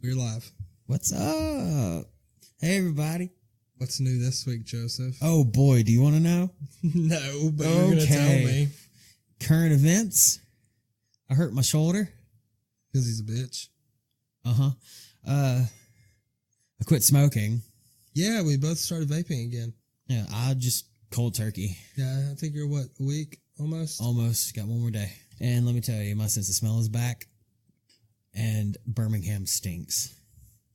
We're live. What's up? Hey, everybody. What's new this week, Joseph? Oh, boy. Do you want to know? No, but you're going to tell me. Current events. I hurt my shoulder. Because he's a bitch. I quit smoking. Yeah, we both started vaping again. Yeah, I just cold turkey. Yeah, I think you're, what, a week almost? Almost. Got one more day. And let me tell you, my sense of smell is back. And Birmingham stinks.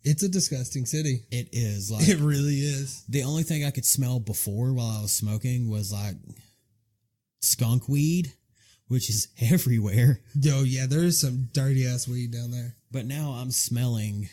It's a disgusting city. It is. Like, it really is. The only thing I could smell before while I was smoking was like skunk weed, which is everywhere. Yo, yeah, there is some dirty ass weed down there. But now I'm smelling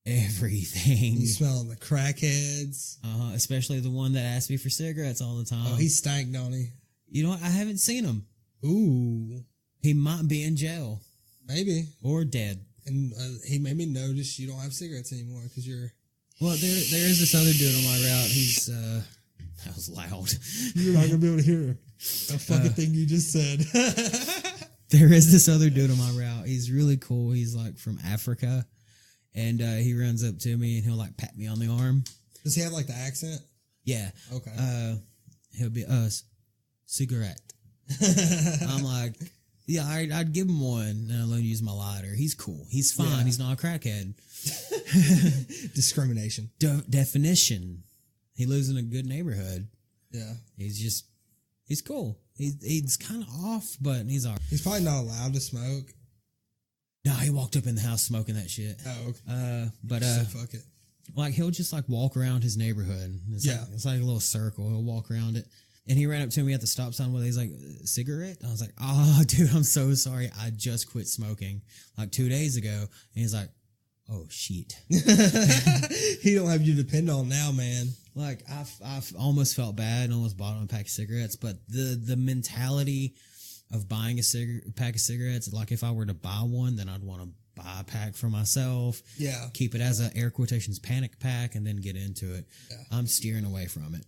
everything. You smelling the crackheads. Especially the one that asks me for cigarettes all the time. Oh, he stank, don't he? You know what? I haven't seen him. Ooh. He might be in jail. Maybe. Or dead. And he made me notice you don't have cigarettes anymore because you're... Well, there is this other dude on my route. He's, that was loud. You're not going to be able to hear a fucking thing you just said. There is this other dude on my route. He's really cool. He's like from Africa. And he runs up to me and he'll like pat me on the arm. Does he have like the accent? Yeah. Okay. He'll be, cigarette. I'm like... Yeah, I'd give him one and I'd let him use my lighter. He's cool. He's fine. Yeah. He's not a crackhead. Discrimination. Definition. He lives in a good neighborhood. Yeah. He's cool. He's kind of off, but he's all right. He's probably not allowed to smoke. No, he walked up in the house smoking that shit. Oh, okay. So fuck it. Like, he'll just like walk around his neighborhood. It's like a little circle. He'll walk around it. And he ran up to me at the stop sign where he's like, cigarette? I was like, oh, dude, I'm so sorry. I just quit smoking like 2 days ago. And he's like, oh, shit. He don't have you to depend on now, man. Like, I've almost felt bad and almost bought him a pack of cigarettes. But the mentality of buying a pack of cigarettes, like if I were to buy one, then I'd want to buy a pack for myself. Yeah. Keep it as a air quotations panic pack and then get into it. Yeah. I'm steering away from it.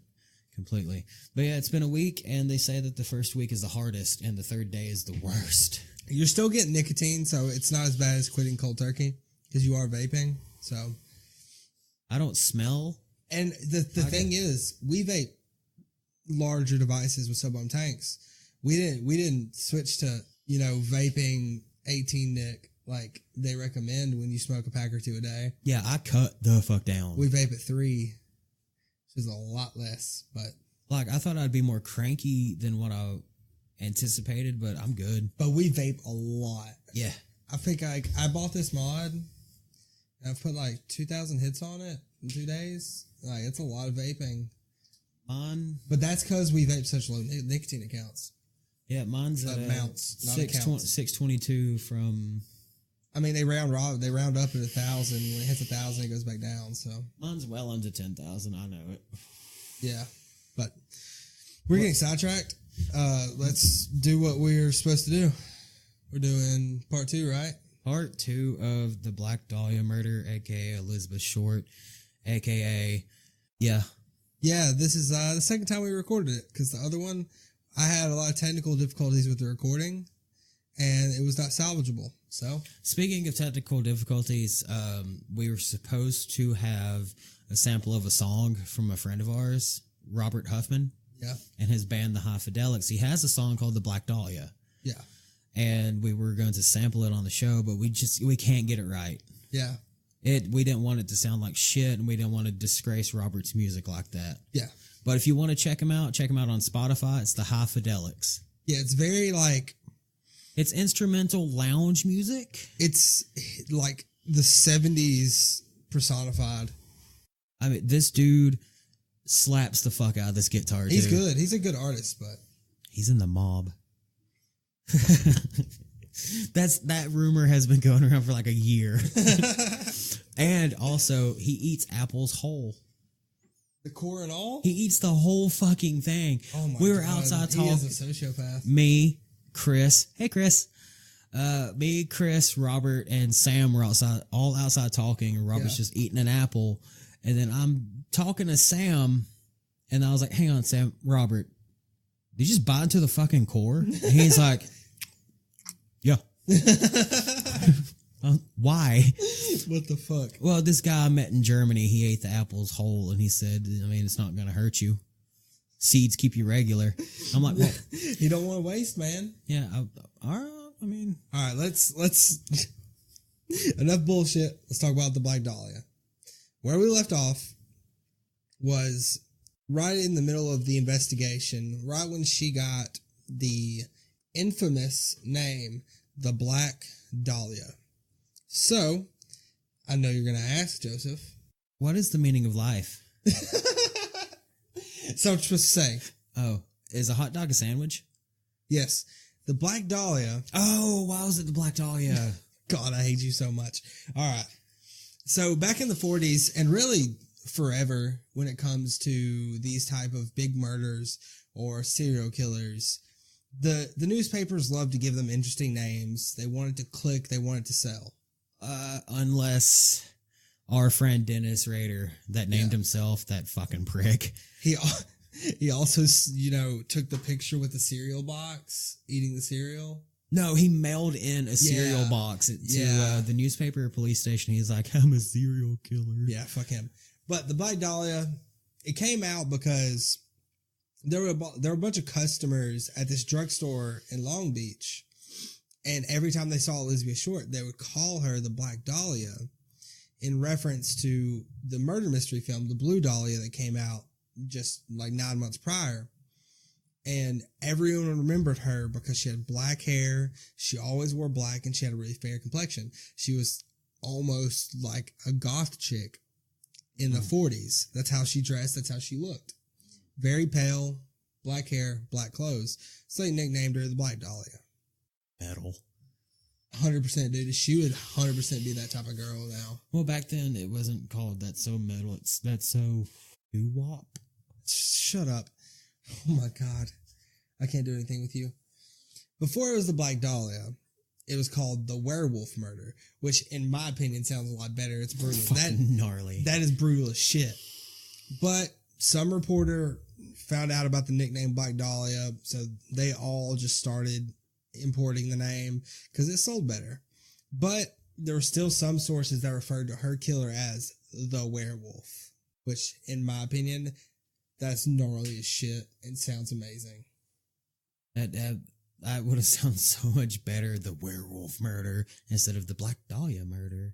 Completely. But yeah, it's been a week, and they say that the first week is the hardest, and the third day is the worst. You're still getting nicotine, so it's not as bad as quitting cold turkey, because you are vaping, so. I don't smell. And the thing is, we vape larger devices with sub-ohm tanks. We didn't switch to, vaping 18 nic like they recommend when you smoke a pack or two a day. Yeah, I cut the fuck down. We vape at 3. Is a lot less, but like I thought I'd be more cranky than what I anticipated, but I'm good. But we vape a lot. Yeah, I think I bought this mod and I've put like 2,000 hits on it in 2 days. Like it's a lot of vaping. But that's because we vape such low nicotine accounts. Yeah, mine's amounts, 622 from. I mean, they round up at 1,000. When it hits 1,000, it goes back down. So mine's well under 10,000. I know it. Yeah, but we're getting sidetracked. Let's do what we're supposed to do. We're doing part 2, right? Part 2 of the Black Dhalia murder, aka Elizabeth Short, aka yeah. This is the second time we recorded it because the other one I had a lot of technical difficulties with the recording, and it was not salvageable. So, speaking of technical difficulties, we were supposed to have a sample of a song from a friend of ours, Robert Huffman. Yeah. And his band, the High Fidelics. He has a song called The Black Dhalia. Yeah. And we were going to sample it on the show, but we can't get it right. Yeah. We didn't want it to sound like shit, and we didn't want to disgrace Robert's music like that. Yeah. But if you want to check him out on Spotify. It's the High Fidelics. Yeah, it's very like... It's instrumental lounge music. It's like the 70s personified. I mean, this dude slaps the fuck out of this guitar, He's good. He's a good artist, but... He's in the mob. That rumor has been going around for like a year. And also, he eats apples whole. The core and all? He eats the whole fucking thing. Oh my God. We were outside talking. He is a sociopath. Me, Chris. Hey, Chris. Me, Chris, Robert, and Sam were all outside talking, and Robert's just eating an apple. And then I'm talking to Sam, and I was like, hang on, Sam, Robert, did you just bite into the fucking core? And he's like, yeah. Why? What the fuck? Well, this guy I met in Germany, he ate the apples whole, and he said, I mean, it's not going to hurt you. Seeds keep you regular. I'm like, well, you don't want to waste, man. Yeah, all right, let's enough bullshit. Let's talk about the Black Dahlia. Where we left off was right in the middle of the investigation, right when she got the infamous name, the Black Dahlia. So, I know you're going to ask, Joseph. What is the meaning of life? So what you're supposed to say. Oh, is a hot dog a sandwich? Yes. The Black Dahlia. Oh, why was it the Black Dahlia? God, I hate you so much. All right. So back in the 40s, and really forever when it comes to these type of big murders or serial killers, the newspapers love to give them interesting names. They want it to click. They want it to sell. Unless our friend Dennis Rader that named himself that fucking prick. He also, took the picture with the cereal box, eating the cereal. No, he mailed in a cereal box to the newspaper or police station. He's like, I'm a serial killer. Yeah, fuck him. But the Black Dahlia, it came out because there were a bunch of customers at this drugstore in Long Beach. And every time they saw Elizabeth Short, they would call her the Black Dahlia in reference to the murder mystery film, The Blue Dahlia, that came out just like 9 months prior. And everyone remembered her because she had black hair. She always wore black, and she had a really fair complexion. She was almost like a goth chick in the 40s. That's how she dressed. That's how she looked. Very pale, black hair, black clothes. So they nicknamed her the Black Dahlia. Metal. 100%, dude. She would 100% be that type of girl now. Well, back then it wasn't called That's So Metal. It's That's So Doo-wop. Shut up. Oh my God. I can't do anything with you. Before it was the Black Dahlia, it was called the Werewolf Murder, which in my opinion sounds a lot better. It's brutal. Gnarly. That is brutal as shit. But some reporter found out about the nickname Black Dahlia, so they all just started importing the name because it sold better. But there were still some sources that referred to her killer as the werewolf, which in my opinion, that's gnarly as shit and sounds amazing. That would have sounded so much better, the werewolf murder, instead of the Black Dahlia murder.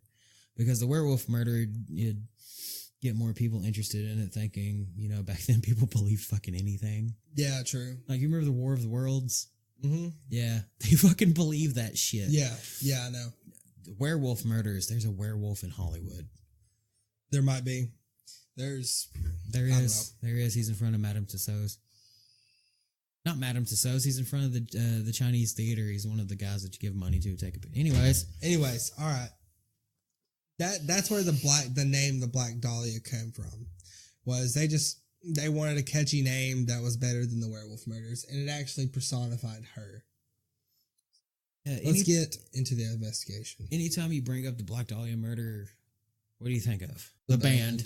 Because the werewolf murder, you'd get more people interested in it, thinking, back then people believed fucking anything. Yeah, true. Like, you remember the War of the Worlds? Mm-hmm. Yeah, they fucking believe that shit. Yeah, I know. The werewolf murders, there's a werewolf in Hollywood. There might be. There is. He's in front of Madame Tussauds. Not Madame Tussauds. He's in front of the Chinese theater. He's one of the guys that you give money to take a picture. Anyways, all right. That's where the name the Black Dahlia came from. Was they wanted a catchy name that was better than the werewolf murders, and it actually personified her. Let's get into the investigation. Anytime you bring up the Black Dahlia murder, what do you think of? The band.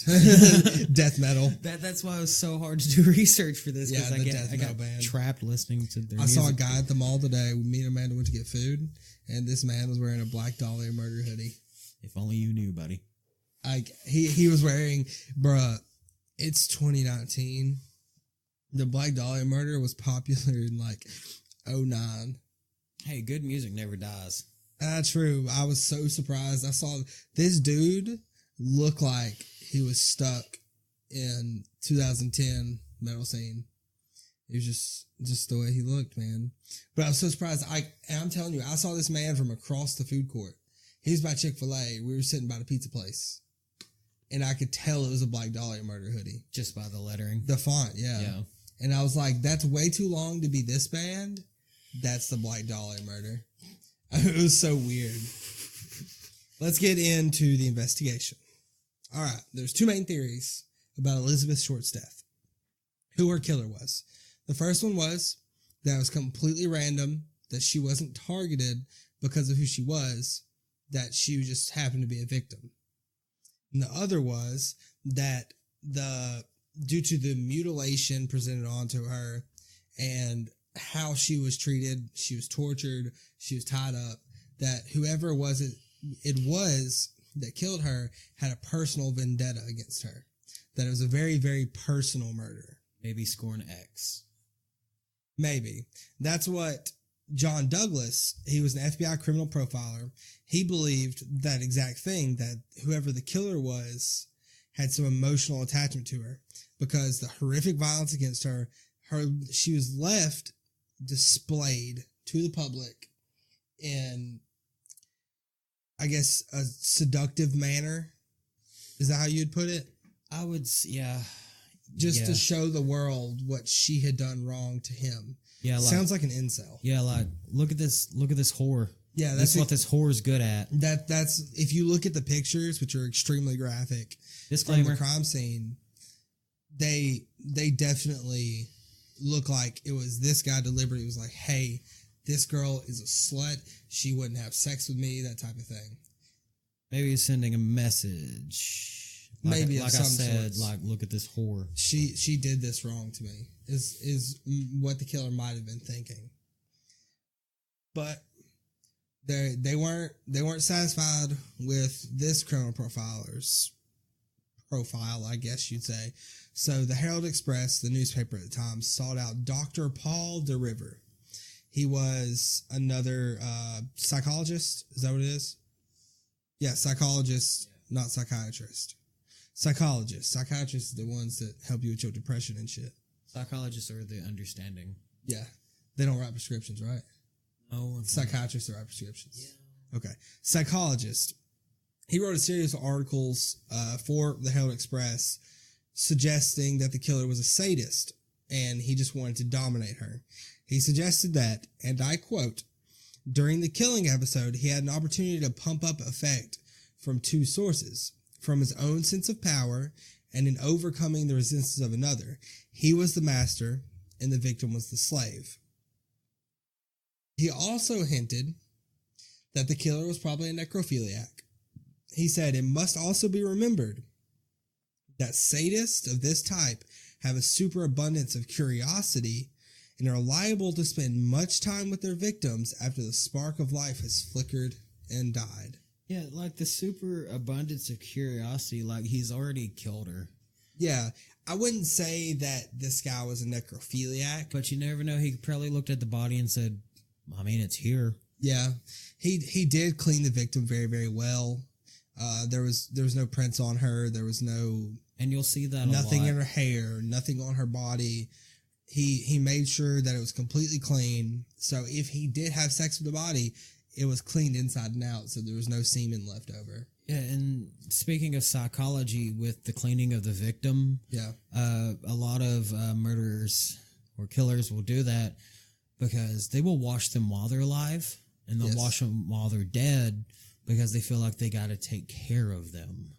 Death metal. That's why it was so hard to do research for this. Yeah, I got band. Trapped listening to their music. I saw a guy at the mall today. Me and Amanda went to get food, and this man was wearing a Black Dahlia murder hoodie. If only you knew, buddy. He was wearing, bruh, it's 2019. The Black Dahlia murder was popular in like 2009. Hey, good music never dies. True. I was so surprised. I saw this dude look like he was stuck in 2010 metal scene. It was just the way he looked, man. But I was so surprised. I'm telling you, I saw this man from across the food court. He was by Chick-fil-A. We were sitting by the pizza place. And I could tell it was a Black Dahlia murder hoodie. Just by the lettering. The font, yeah. And I was like, that's way too long to be this band. That's the Black Dahlia murder. It was so weird. Let's get into the investigation. All right, there's two main theories about Elizabeth Short's death. Who her killer was. The first one was that it was completely random, that she wasn't targeted because of who she was, that she just happened to be a victim. And the other was that due to the mutilation presented onto her and how she was treated, she was tortured, she was tied up, that whoever was it it was that killed her had a personal vendetta against her. That it was a very, very personal murder. Maybe scorn X. Maybe. That's what John Douglas, he was an FBI criminal profiler. He believed that exact thing, that whoever the killer was had some emotional attachment to her because the horrific violence against her, she was left displayed to the public in, I guess, a seductive manner. Is that how you'd put it? I would, yeah. Just to show the world what she had done wrong to him. Yeah, sounds like an incel. Yeah, like look at this whore. Yeah, that's what this whore is good at. That's if you look at the pictures, which are extremely graphic, disclaimer, from the crime scene, they definitely look like it was this guy deliberately was like, hey, this girl is a slut. She wouldn't have sex with me, that type of thing. Maybe he's sending a message. Maybe like I said, like, look at this whore. She did this wrong to me. Is what the killer might have been thinking. But they weren't satisfied with this criminal profiler's profile, I guess you'd say. So the Herald Express, the newspaper at the time, sought out Dr. Paul DeRiver. He was another psychologist. Is that what it is? Yeah, psychologist, not psychiatrist. Psychologists. Psychiatrists are the ones that help you with your depression and shit. Psychologists are the understanding. Yeah. They don't write prescriptions, right? No. Psychiatrists write prescriptions. Yeah. Okay. Psychologist. He wrote a series of articles for the Herald Express suggesting that the killer was a sadist and he just wanted to dominate her. He suggested that, and I quote, during the killing episode, he had an opportunity to pump up effect from two sources. From his own sense of power and in overcoming the resistance of another. He was the master and the victim was the slave. He also hinted that the killer was probably a necrophiliac. He said it must also be remembered that sadists of this type have a superabundance of curiosity and are liable to spend much time with their victims after the spark of life has flickered and died. Yeah, like the super abundance of curiosity, like he's already killed her. Yeah, I wouldn't say that this guy was a necrophiliac. But you never know, he probably looked at the body and said, I mean, it's here. Yeah, he did clean the victim very, very well. There was no prints on her. There was no... And you'll see that nothing in her hair, nothing on her body. He made sure that it was completely clean. So if he did have sex with the body... it was cleaned inside and out, so there was no semen left over. Yeah, and speaking of psychology with the cleaning of the victim, a lot of murderers or killers will do that because they will wash them while they're alive, and they'll wash them while they're dead because they feel like they got to take care of them.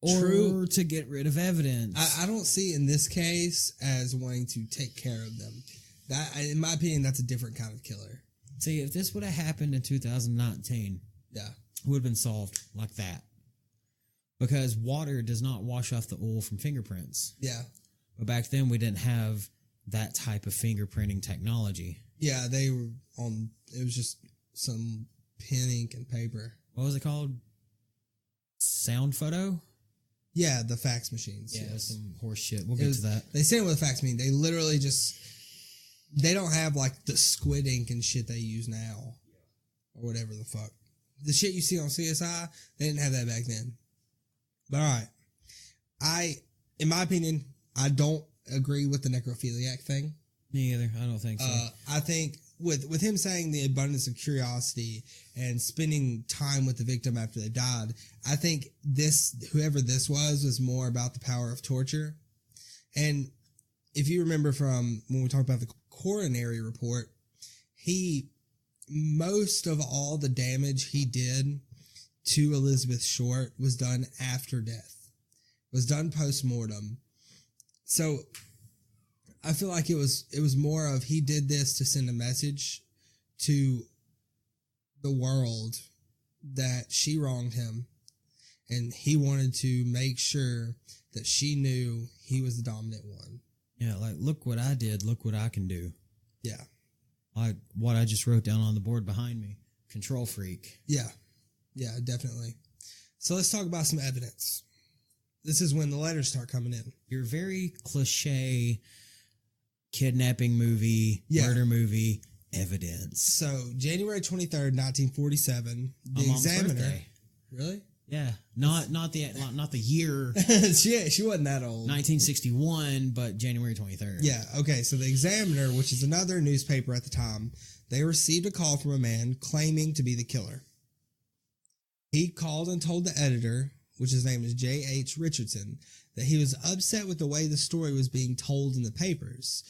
Or to get rid of evidence. I don't see in this case as wanting to take care of them. That, in my opinion, that's a different kind of killer. See, if this would have happened in 2019, it would have been solved like that. Because water does not wash off the oil from fingerprints. Yeah. But back then, we didn't have that type of fingerprinting technology. Yeah, they were on, it was just some pen, ink, and paper. What was it called? Sound photo? Yeah, the fax machines. Yeah, some horse shit. We'll get to that. They say it with a fax machine. They literally just... they don't have, like, the squid ink and shit they use now. Or whatever the fuck. The shit you see on CSI, they didn't have that back then. But, alright. In my opinion, I don't agree with the necrophiliac thing. Me either. I don't think so. I think with him saying the abundance of curiosity and spending time with the victim after they died, I think whoever this was more about the power of torture. And if you remember from when we talked about the coronary report, most of all the damage he did to Elizabeth Short was done after death, was done post-mortem. So I feel like it was more of he did this to send a message to the world that she wronged him, and he wanted to make sure that she knew he was the dominant one. Yeah, like, look what I did, look what I can do. Yeah. Like what I just wrote down on the board behind me. control freak. Yeah. Yeah, definitely. So let's talk about some evidence. This is when the letters start coming in. Your very cliche kidnapping movie, murder movie evidence. So January 23rd, 1947, the Examiner. Birthday. Really? Yeah, not the year. She wasn't that old. 1961, but January 23rd. Yeah. Okay. So the Examiner, which is another newspaper at the time, they received a call from a man claiming to be the killer. He called and told the editor, which his name is J.H. Richardson, that he was upset with the way the story was being told in the papers.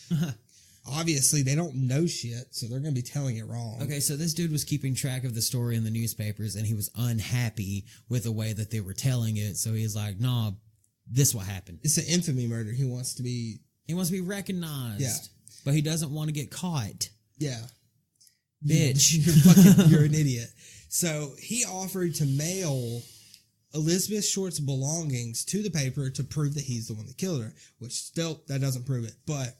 Obviously, they don't know shit, so they're going to be telling it wrong. Okay, so this dude was keeping track of the story in the newspapers, and he was unhappy with the way that they were telling it. So he's like, "Nah, this what happened." It's an infamy murder. He wants to be recognized. Yeah. But he doesn't want to get caught. Yeah. Bitch. You're an idiot. So he offered to mail Elizabeth Short's belongings to the paper to prove that he's the one that killed her, which still, that doesn't prove it. But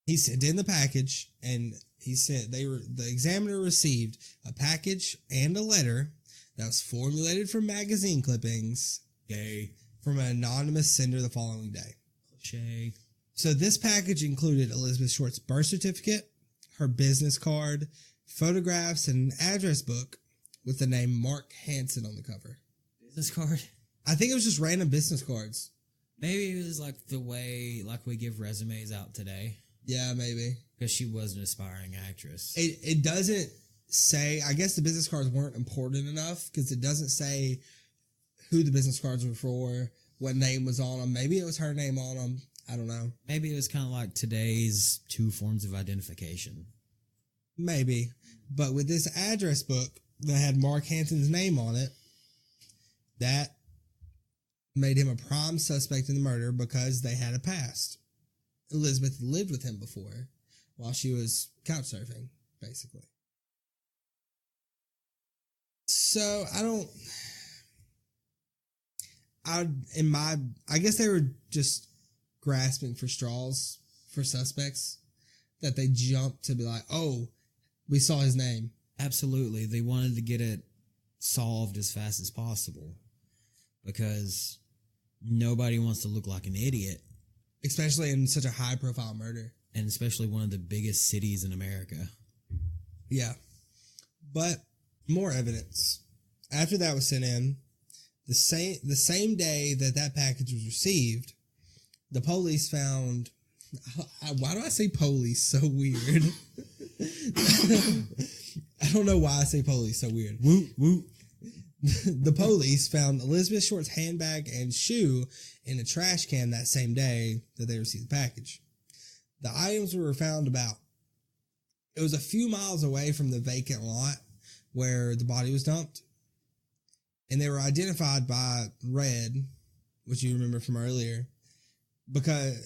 he sent in the package, and he said the Examiner received a package and a letter that was formulated from magazine clippings from an anonymous sender the following day. Cliche. So this package included Elizabeth Short's birth certificate, her business card, photographs, and an address book with the name Mark Hansen on the cover. Business card? I think it was just random business cards. Maybe it was like the way we give resumes out today. Yeah, maybe. Because she was an aspiring actress. It doesn't say, I guess the business cards weren't important enough because it doesn't say who the business cards were for, what name was on them. Maybe it was her name on them. I don't know. Maybe it was kind of like today's two forms of identification. Maybe. But with this address book that had Mark Hansen's name on it, that made him a prime suspect in the murder because they had a past. Elizabeth lived with him before while she was couch surfing, basically. So I guess they were just grasping for straws for suspects that they jumped to be like, oh, we saw his name. Absolutely. They wanted to get it solved as fast as possible because nobody wants to look like an idiot. Especially in such a high-profile murder. And especially one of the biggest cities in America. Yeah. But more evidence. After that was sent in, the same day that package was received, the police found... Why do I say police so weird? I don't know why I say police so weird. Woot, woot. The police found Elizabeth Short's handbag and shoe in a trash can that same day that they received the package. The items were found it was a few miles away from the vacant lot where the body was dumped. And they were identified by Red, which you remember from earlier,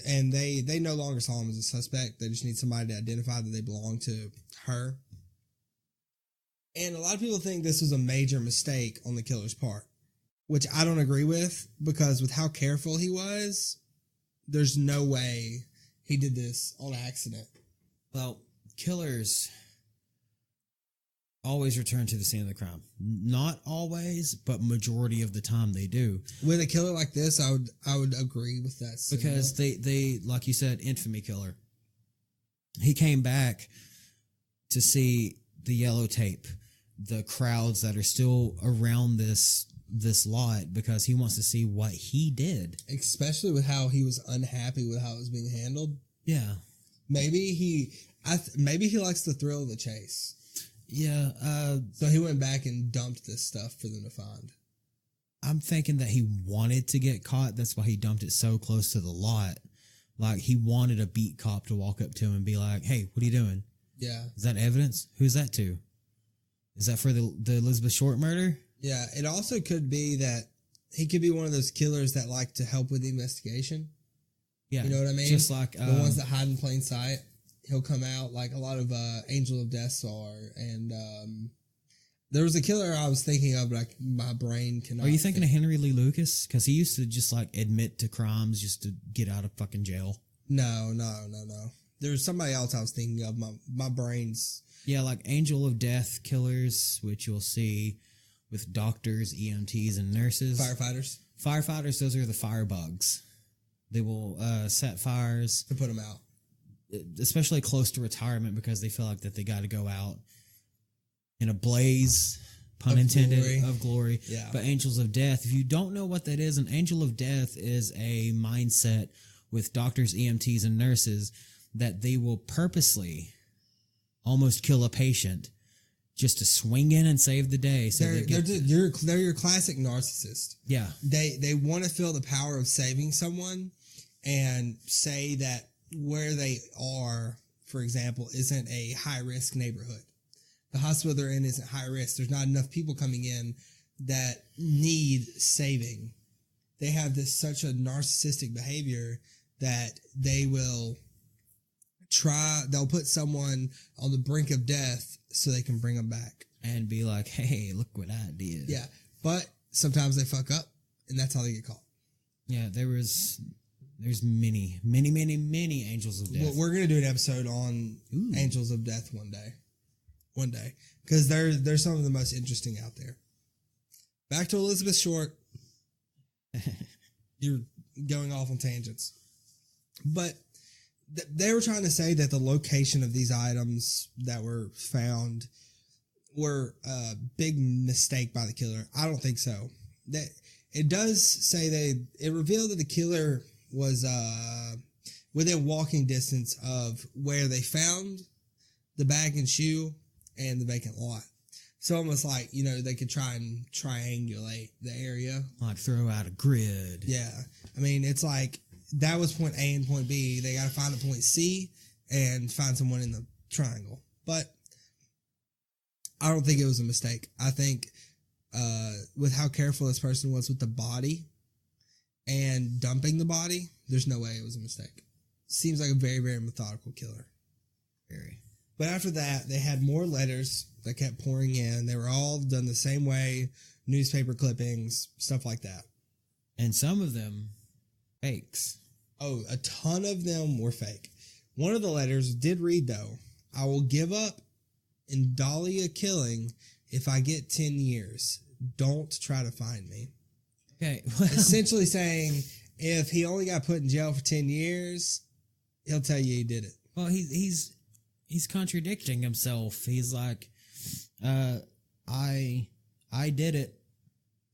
and they no longer saw him as a suspect. They just need somebody to identify that they belong to her. And a lot of people think this was a major mistake on the killer's part, which I don't agree with, because with how careful he was, there's no way he did this on accident. Well, killers always return to the scene of the crime. Not always, but majority of the time they do. With a killer like this, I would agree with that. Because they like you said, infamy killer. He came back to see the yellow tape, the crowds that are still around this lot, because he wants to see what he did. Especially with how he was unhappy with how it was being handled. Yeah. Maybe he likes the thrill of the chase. Yeah. So he went back and dumped this stuff for them to find. I'm thinking that he wanted to get caught. That's why he dumped it so close to the lot. Like, he wanted a beat cop to walk up to him and be like, hey, what are you doing? Yeah. Is that evidence? Who's that to? Is that for the Elizabeth Short murder? Yeah. It also could be that he could be one of those killers that like to help with the investigation. Yeah. You know what I mean? Just like... the ones that hide in plain sight. He'll come out like a lot of Angel of Deaths are. And there was a killer I was thinking of, but my brain cannot. Are you thinking of Henry Lee Lucas? Because he used to just like admit to crimes just to get out of fucking jail. No. There's somebody else I was thinking of. My brain's Yeah, like Angel of Death killers, which you'll see with doctors, EMTs, and nurses. Firefighters, those are the firebugs. They will set fires. To put them out. Especially close to retirement because they feel like that they got to go out in a blaze, pun intended, of glory. Yeah. But Angels of Death, if you don't know what that is, an Angel of Death is a mindset with doctors, EMTs, and nurses that they will purposely almost kill a patient just to swing in and save the day. So they're your classic narcissist. Yeah. They want to feel the power of saving someone and say that where they are, for example, isn't a high-risk neighborhood. The hospital they're in isn't high risk. There's not enough people coming in that need saving. They have such a narcissistic behavior that they'll put someone on the brink of death so they can bring them back. And be like, hey, look what I did. Yeah. But sometimes they fuck up, and that's how they get caught. Yeah, there's many Angels of Death. Well, we're going to do an episode on Angels of Death one day. Because they're some of the most interesting out there. Back to Elizabeth Short. You're going off on tangents. But they were trying to say that the location of these items that were found were a big mistake by the killer. I don't think so. That it does say it revealed that the killer was within walking distance of where they found the bag and shoe and the vacant lot. So almost like, they could try and triangulate the area. Like throw out a grid. Yeah. I mean, it's like that was point A and point B. They got to find a point C and find someone in the triangle. But I don't think it was a mistake. I think with how careful this person was with the body and dumping the body, there's no way it was a mistake. Seems like a very, very methodical killer. Very. But after that, they had more letters that kept pouring in. They were all done the same way, newspaper clippings, stuff like that. And some of them, fakes. Oh, a ton of them were fake. One of the letters did read, though, I will give up in Dahlia killing if I get 10 years. Don't try to find me. Okay. Essentially saying, if he only got put in jail for 10 years, he'll tell you he did it. Well, he's contradicting himself. He's like, I did it,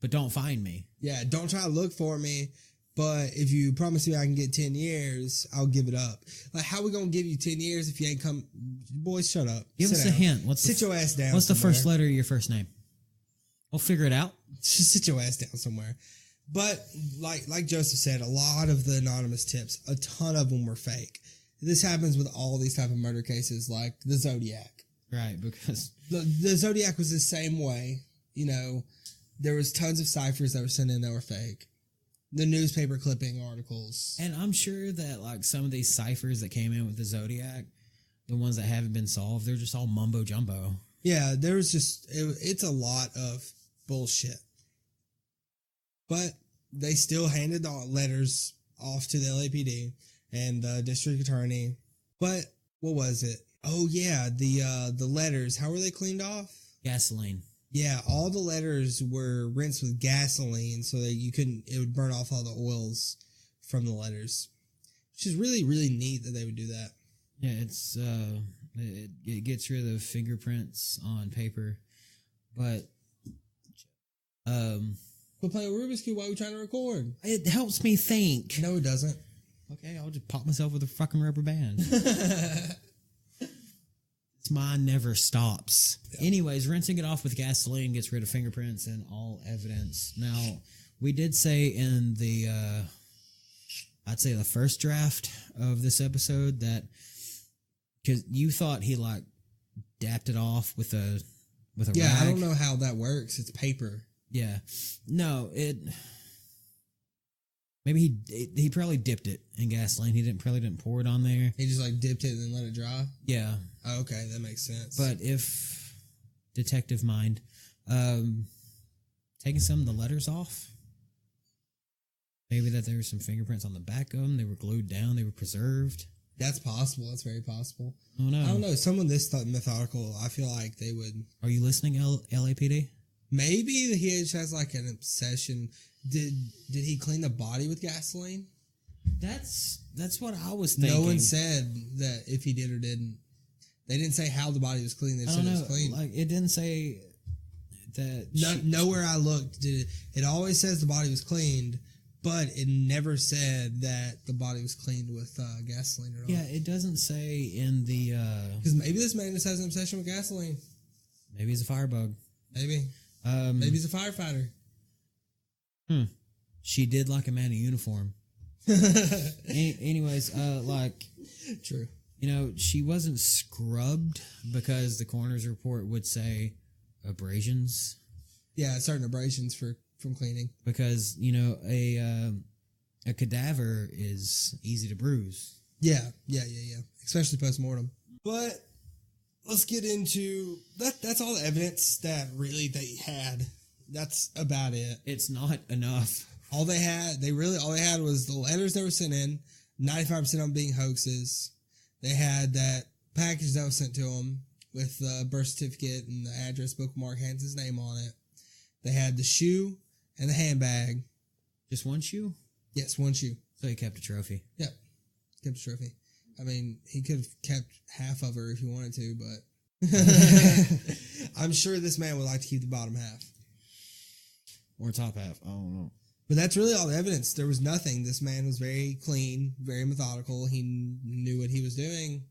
but don't find me. Yeah, don't try to look for me, but if you promise me I can get 10 years, I'll give it up. Like, how we gonna give you 10 years if you ain't come? Boys, shut up. Give us a hint. Sit your ass down. What's the somewhere. first letter of your first name? We'll figure it out. Just sit your ass down somewhere. But like Joseph said, a lot of the anonymous tips, a ton of them were fake. This happens with all these type of murder cases, like the Zodiac. Right, because the Zodiac was the same way. There was tons of ciphers that were sent in that were fake. The newspaper clipping articles. And I'm sure that like some of these ciphers that came in with the Zodiac, the ones that haven't been solved, they're just all mumbo jumbo. Yeah, there was it's a lot of bullshit. But they still handed the letters off to the LAPD and the district attorney. But what was it? Oh yeah, the letters. How were they cleaned off? Gasoline. Yeah, all the letters were rinsed with gasoline so that it would burn off all the oils from the letters. Which is really, really neat that they would do that. Yeah, it gets rid of fingerprints on paper. But We're playing Rubik's Cube while we're trying to record. It helps me think. No, it doesn't. Okay, I'll just pop myself with a fucking rubber band. Mine never stops. Yeah. Anyways, rinsing it off with gasoline gets rid of fingerprints and all evidence. Now, we did say in the, I'd say the first draft of this episode that, because you thought he like dapped it off with a yeah, rag. I don't know how that works. It's paper. Yeah. No, maybe he probably dipped it in gasoline. He probably didn't pour it on there. He just like dipped it and then let it dry? Yeah. Oh, okay, that makes sense. But if detective mind, taking some of the letters off, maybe that there were some fingerprints on the back of them. They were glued down. They were preserved. That's possible. That's very possible. Oh no. I don't know. Someone this methodical, I feel like they would. Are you listening, LAPD? Maybe he just has like an obsession. Did he clean the body with gasoline? That's what I was thinking. No one said that if he did or didn't. They didn't say how the body was clean. They said it was clean. Like it didn't say that. Nowhere I looked did it. It always says the body was cleaned, but it never said that the body was cleaned with gasoline at all. Yeah, it doesn't say in the. Because maybe this man just has an obsession with gasoline. Maybe he's a firebug. Maybe. Maybe he's a firefighter. She did like a man in uniform. Anyways, like. True. You know, she wasn't scrubbed because the coroner's report would say abrasions. Yeah, certain abrasions from cleaning. Because, you know, a cadaver is easy to bruise. Yeah. Especially post-mortem. But let's get into that. That's all the evidence that really they had. That's about it. It's not enough. All they had was the letters that were sent in, 95% of them being hoaxes. They had that package that was sent to them with the birth certificate and the address book, Mark Hansen's name on it. They had the shoe and the handbag. Just one shoe? Yes, one shoe. So he kept a trophy. Yep, kept a trophy. I mean, he could have kept half of her if he wanted to, but I'm sure this man would like to keep the bottom half. Or top half. I don't know. But that's really all the evidence. There was nothing. This man was very clean, very methodical. He knew what he was doing,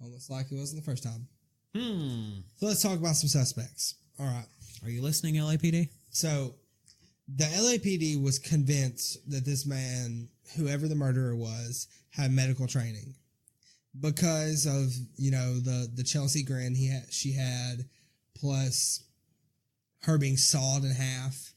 almost like it wasn't the first time. So let's talk about some suspects. All right. Are you listening, LAPD? So the LAPD was convinced that this man, whoever the murderer was, had medical training because of, you know, the Chelsea grin she had, plus her being sawed in half.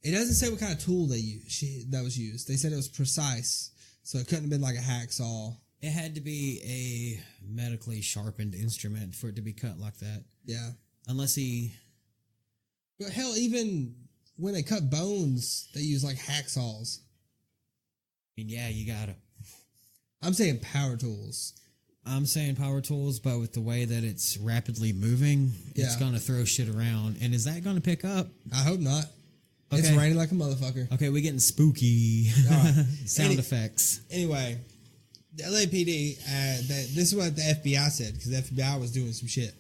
It doesn't say what kind of tool that was used. They said it was precise, so it couldn't have been like a hacksaw. It had to be a medically sharpened instrument for it to be cut like that. Yeah. Unless he... But hell, even when they cut bones, they use like hacksaws. I mean, yeah, you gotta... I'm saying power tools. I'm saying power tools, but with the way that it's rapidly moving, it's gonna throw shit around. And is that gonna pick up? I hope not. Okay. It's raining like a motherfucker. Okay, we're getting spooky. Right. Sound effects. Anyway, the LAPD, this is what the FBI said, because the FBI was doing some shit.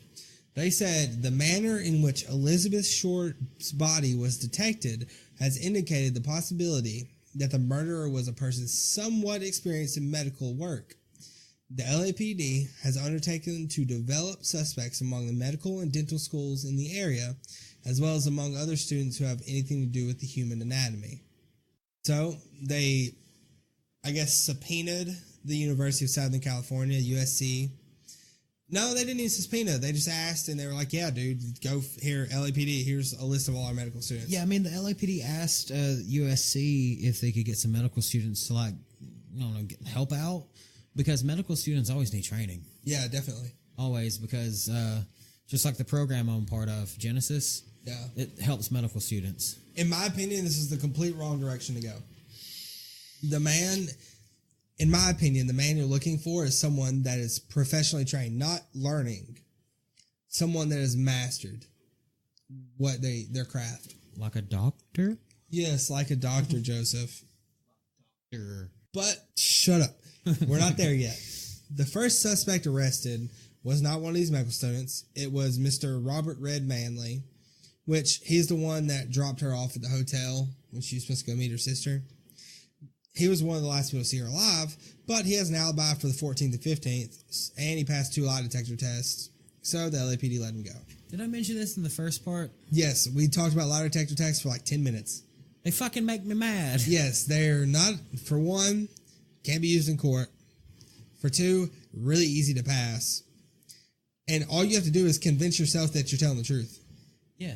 They said the manner in which Elizabeth Short's body was detected has indicated the possibility that the murderer was a person somewhat experienced in medical work. The LAPD has undertaken to develop suspects among the medical and dental schools in the area, as well as among other students who have anything to do with the human anatomy. So they, I guess, subpoenaed the University of Southern California, USC. No, they didn't even subpoena. They just asked, and they were like, yeah, dude, go here, LAPD, here's a list of all our medical students. Yeah, I mean, the LAPD asked USC if they could get some medical students to, like, I don't know, help out, because medical students always need training. Yeah, definitely. Always, because just like the program I'm part of, Genesis, it helps medical students. In my opinion, this is the complete wrong direction to go. In my opinion, the man you're looking for is someone that is professionally trained, not learning. Someone that has mastered their craft. Like a doctor? Yes, like a doctor, Joseph. Doctor. But shut up. We're not there yet. The first suspect arrested was not one of these medical students. It was Mr. Robert Red Manley, which he's the one that dropped her off at the hotel when she was supposed to go meet her sister. He was one of the last people to see her alive, but he has an alibi for the 14th and 15th, and he passed 2 lie detector tests, so the LAPD let him go. Did I mention this in the first part? Yes, we talked about lie detector tests for like 10 minutes. They fucking make me mad. Yes, they're not, for one, can't be used in court. For 2, really easy to pass. And all you have to do is convince yourself that you're telling the truth. Yeah.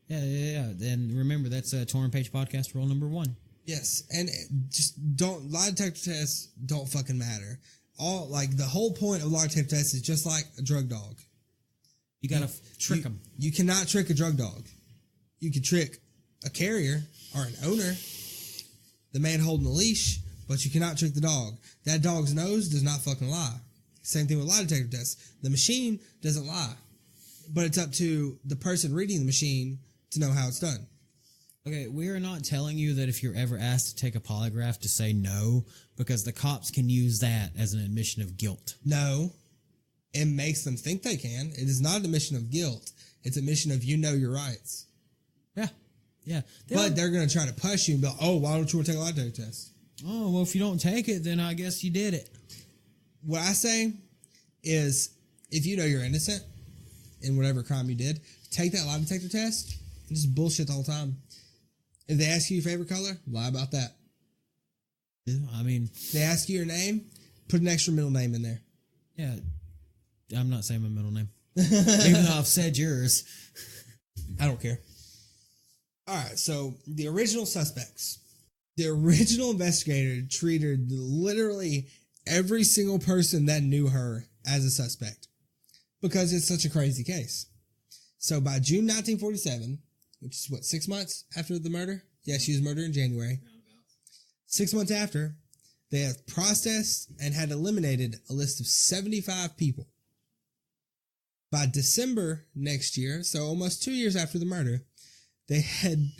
And remember, that's a Torn Page Podcast rule number 1. Yes, and just don't, lie detector tests don't fucking matter. The whole point of lie detector tests is just like a drug dog. You gotta trick them. You cannot trick a drug dog. You can trick a carrier or an owner, the man holding the leash, but you cannot trick the dog. That dog's nose does not fucking lie. Same thing with lie detector tests. The machine doesn't lie, but it's up to the person reading the machine to know how it's done. Okay, we are not telling you that if you're ever asked to take a polygraph to say no, because the cops can use that as an admission of guilt. No, it makes them think they can. It is not an admission of guilt. It's an admission of your rights. Yeah. But they're going to try to push you and be like, oh, why don't you want to take a lie detector test? Oh, well, if you don't take it, then I guess you did it. What I say is, if you know you're innocent in whatever crime you did, take that lie detector test and just bullshit the whole time. If they ask you your favorite color, lie about that. Yeah, I mean... If they ask you your name, put an extra middle name in there. Yeah, I'm not saying my middle name. Even though I've said yours. I don't care. All right, so the original suspects. The original investigator treated literally every single person that knew her as a suspect because it's such a crazy case. So by June 1947, which is 6 months after the murder? Yeah, she was murdered in January. 6 months after, they have processed and had eliminated a list of 75 people. By December next year, so almost 2 years after the murder, they had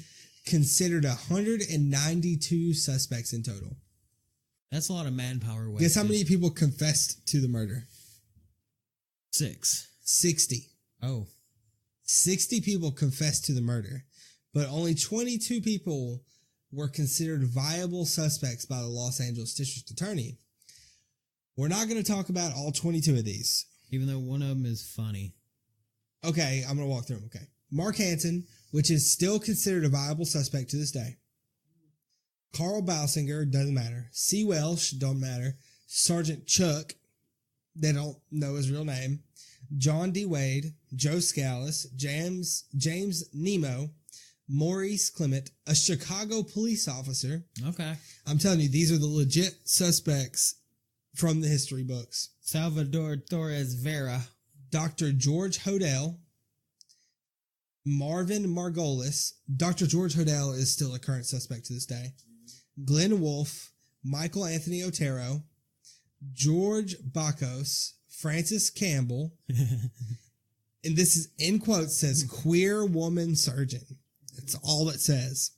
considered 192 suspects in total. That's a lot of manpower wasted. Guess how many people confessed to the murder? 6. 60. Oh. 60 people confessed to the murder, but only 22 people were considered viable suspects by the Los Angeles District Attorney. We're not going to talk about all 22 of these. Even though one of them is funny. Okay, I'm going to walk through them. Okay. Mark Hansen, which is still considered a viable suspect to this day. Carl Bausinger, doesn't matter. C. Welsh, don't matter. Sergeant Chuck, they don't know his real name. John D. Wade, Joe Scalise, James Nemo, Maurice Clement, a Chicago police officer. Okay. I'm telling you, these are the legit suspects from the history books. Salvador Torres Vera. Dr. George Hodel, Marvin Margolis. Dr. George Hodel is still a current suspect to this day. Glenn Wolfe, Michael Anthony Otero, George Bacchus, Francis Campbell, and this is in quotes says queer woman surgeon. That's all it says.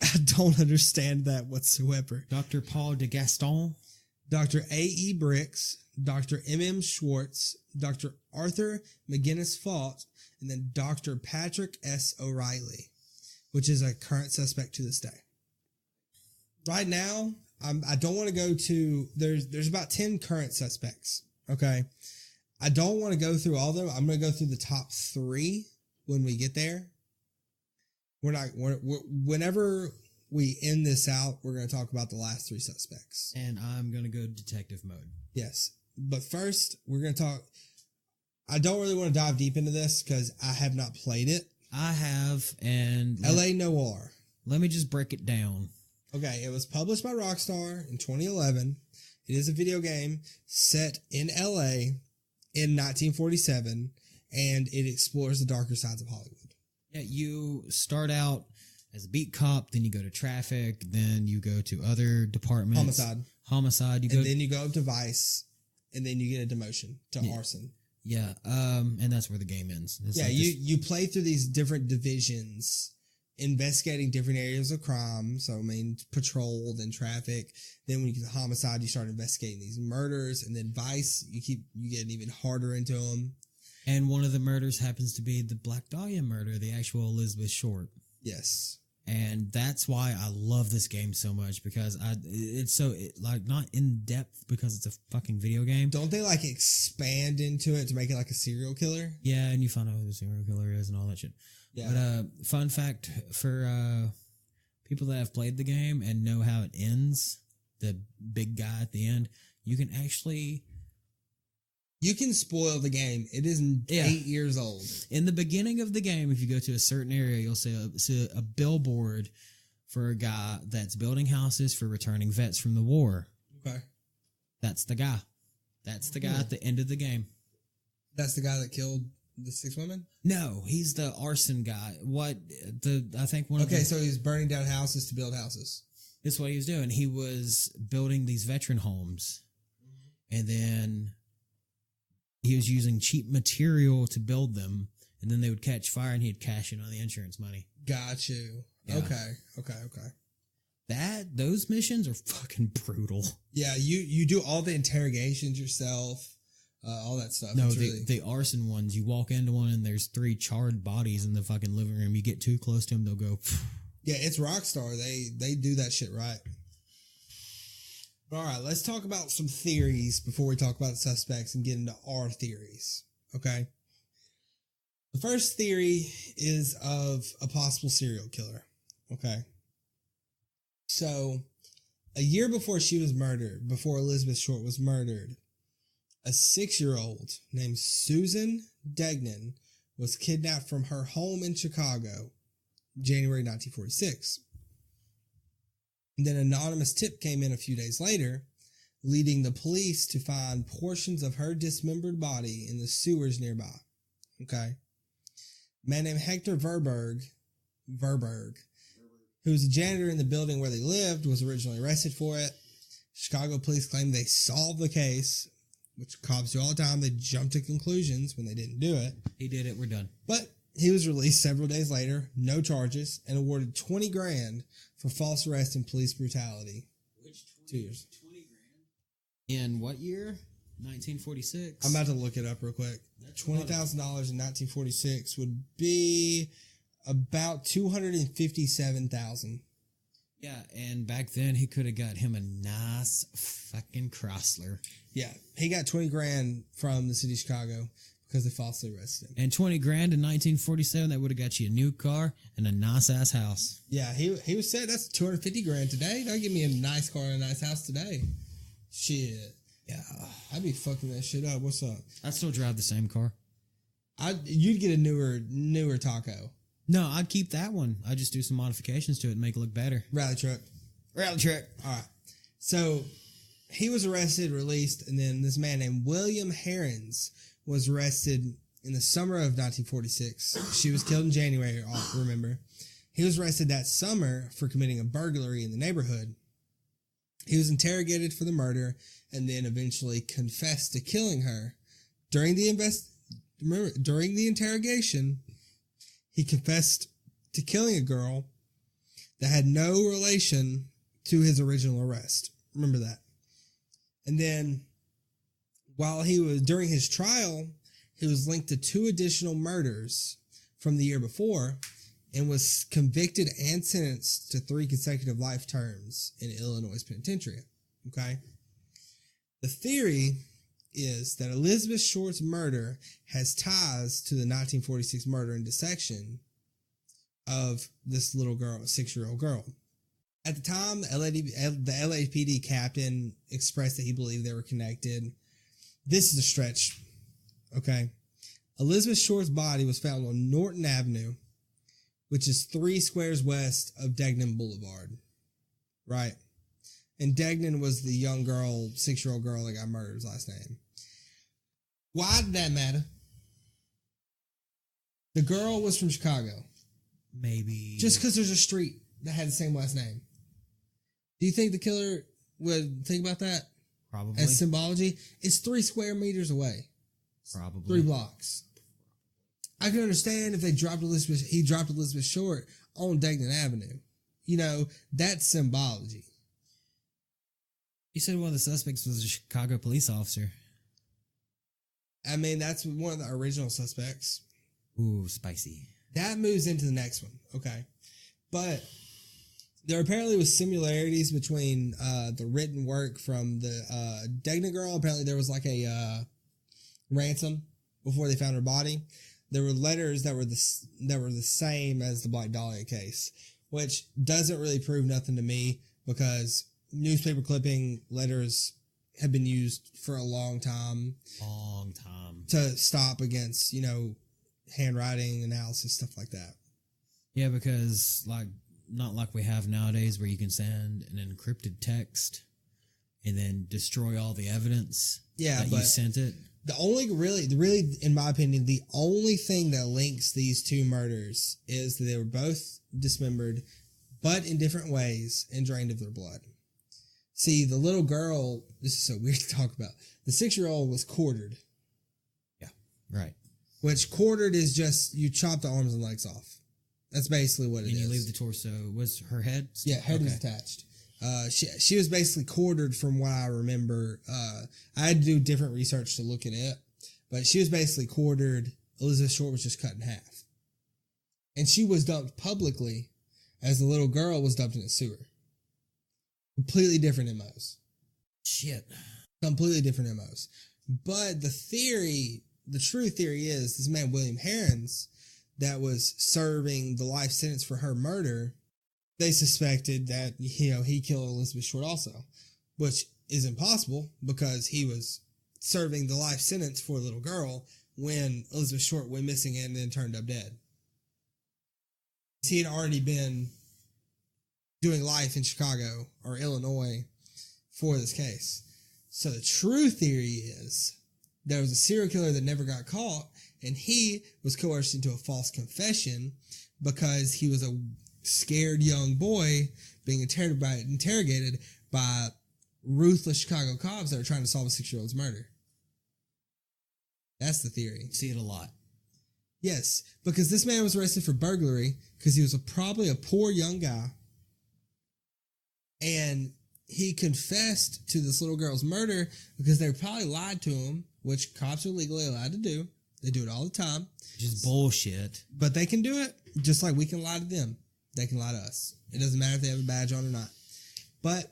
I don't understand that whatsoever. Dr. Paul de Gaston, Dr. A.E. Bricks, Dr. M.M. Schwartz, Dr. Arthur McGinnis Faught, and then Dr. Patrick S. O'Reilly, which is a current suspect to this day. Right now, I don't want to go to, there's about 10 current suspects, okay? I don't want to go through all of them. I'm going to go through the top 3 when we get there. Whenever we end this out, we're going to talk about the last 3 suspects. And I'm going to go detective mode. Yes. But first, we're going to talk, I don't really want to dive deep into this because I have not played it. I have, and... L.A. Noire. Let me just break it down. Okay, it was published by Rockstar in 2011. It is a video game set in L.A. in 1947, and it explores the darker sides of Hollywood. Yeah, you start out as a beat cop, then you go to traffic, then you go to other departments. Homicide. Then you go up to Vice, and then you get a demotion to arson. Yeah, and that's where the game ends. It's like you play through these different divisions, investigating different areas of crime. So, I mean, patrol, then traffic. Then when you get to homicide, you start investigating these murders. And then Vice, you get even harder into them. And one of the murders happens to be the Black Dhalia murder, the actual Elizabeth Short. Yes. And that's why I love this game so much, because it's so not in depth because it's a fucking video game. Don't they like expand into it to make it like a serial killer? Yeah, and you find out who the serial killer is and all that shit. Yeah. But fun fact for people that have played the game and know how it ends, the big guy at the end, you can actually... You can spoil the game. It is 8 years old. In the beginning of the game, if you go to a certain area, you'll see a billboard for a guy that's building houses for returning vets from the war. Okay. That's the guy. That's the guy at the end of the game. That's the guy that killed the 6 women? No, he's the arson guy. So he's burning down houses to build houses. That's what he was doing. He was building these veteran homes. and then he was using cheap material to build them, and then they would catch fire, and he'd cash in on the insurance money. Got you. Yeah. Okay. Those missions are fucking brutal. Yeah, you do all the interrogations yourself, all that stuff. No, the arson ones, you walk into one and there's 3 charred bodies in the fucking living room. You get too close to them, they'll go. Phew. Yeah, it's Rockstar. They do that shit right. All right, let's talk about some theories before we talk about the suspects and get into our theories. Okay. The first theory is of a possible serial killer. Okay. So, a year before she was murdered, before Elizabeth Short was murdered, a 6-year-old named Susan Degnan was kidnapped from her home in Chicago, January 1946. And then an anonymous tip came in a few days later, leading the police to find portions of her dismembered body in the sewers nearby. Okay. A man named Hector Verberg, who was a janitor in the building where they lived, was originally arrested for it. Chicago police claimed they solved the case, which cops do all the time. They jump to conclusions when they didn't do it. He did it, we're done. But he was released several days later, no charges, and awarded $20,000 for false arrest and police brutality. Which 2 years. $20,000? In what year? 1946. I'm about to look it up real quick. $20,000 in 1946 would be about $257,000. Yeah, and back then he could have got him a nice fucking Chrysler. Yeah, he got $20,000 from the city of Chicago because they falsely arrested him. And $20,000 in 1947, that would have got you a new car and a nice ass house. Yeah, he was said that's $250,000 today. Don't give me a nice car and a nice house today. Shit. Yeah, I'd be fucking that shit up. What's up? I'd still drive the same car. You'd get a newer Taco. No, I'd keep that one. I'd just do some modifications to it and make it look better. Rally truck. All right. So he was arrested, released, and then this man named William Herons was arrested in the summer of 1946. She was killed in January, remember. He was arrested that summer for committing a burglary in the neighborhood. He was interrogated for the murder and then eventually confessed to killing her. During the interrogation, he confessed to killing a girl that had no relation to his original arrest. Remember that. And then, during his trial, he was linked to 2 additional murders from the year before and was convicted and sentenced to 3 consecutive life terms in Illinois penitentiary. Okay? The theory is that Elizabeth Short's murder has ties to the 1946 murder and dissection of this little girl, a 6-year-old girl. At the time, the LAPD captain expressed that he believed they were connected. This is a stretch, okay? Elizabeth Short's body was found on Norton Avenue, which is 3 squares west of Degnan Boulevard, right? And Degnan was the young girl, 6-year-old girl that got murdered, his last name. Why did that matter? The girl was from Chicago. Maybe. Just because there's a street that had the same last name. Do you think the killer would think about that? Probably. As symbology? It's 3 square meters away. Probably. 3 blocks. I can understand if he dropped Elizabeth Short on Degnan Avenue. You know, that's symbology. You said one of the suspects was a Chicago police officer. I mean, that's one of the original suspects. Ooh, spicy. That moves into the next one, okay? But there apparently was similarities between the written work from the Degnan girl. Apparently there was like a ransom before they found her body. There were letters that were the same as the Black Dhalia case, which doesn't really prove nothing to me because newspaper clipping letters have been used for a long time. To stop against, handwriting analysis, stuff like that. Yeah, because not like we have nowadays where you can send an encrypted text and then destroy all the evidence that you sent it. The only really, in my opinion, the only thing that links these 2 murders is that they were both dismembered, but in different ways and drained of their blood. See, the little girl, this is so weird to talk about. The 6-year-old was quartered. Yeah, right. Which quartered is just you chop the arms and legs off. That's basically what it is. And you leave the torso. Was her head? Yeah, head was attached. She was basically quartered from what I remember. I had to do different research to look at it. But she was basically quartered. Elizabeth Short was just cut in half. And she was dumped publicly as the little girl was dumped in a sewer. Completely different MOs. Shit. Completely different MOs. But the true theory is this man, William Herons, that was serving the life sentence for her murder, they suspected that, he killed Elizabeth Short also, which is impossible because he was serving the life sentence for a little girl when Elizabeth Short went missing and then turned up dead. He had already been doing life in Chicago or Illinois for this case. So the true theory is there was a serial killer that never got caught, and he was coerced into a false confession because he was a scared young boy being interrogated by ruthless Chicago cops that are trying to solve a 6-year-old's murder. That's the theory. See it a lot. Yes, because this man was arrested for burglary because he was probably a poor young guy. And he confessed to this little girl's murder because they probably lied to him, which cops are legally allowed to do. They do it all the time. Just bullshit. But they can do it just like we can lie to them. They can lie to us. It doesn't matter if they have a badge on or not. But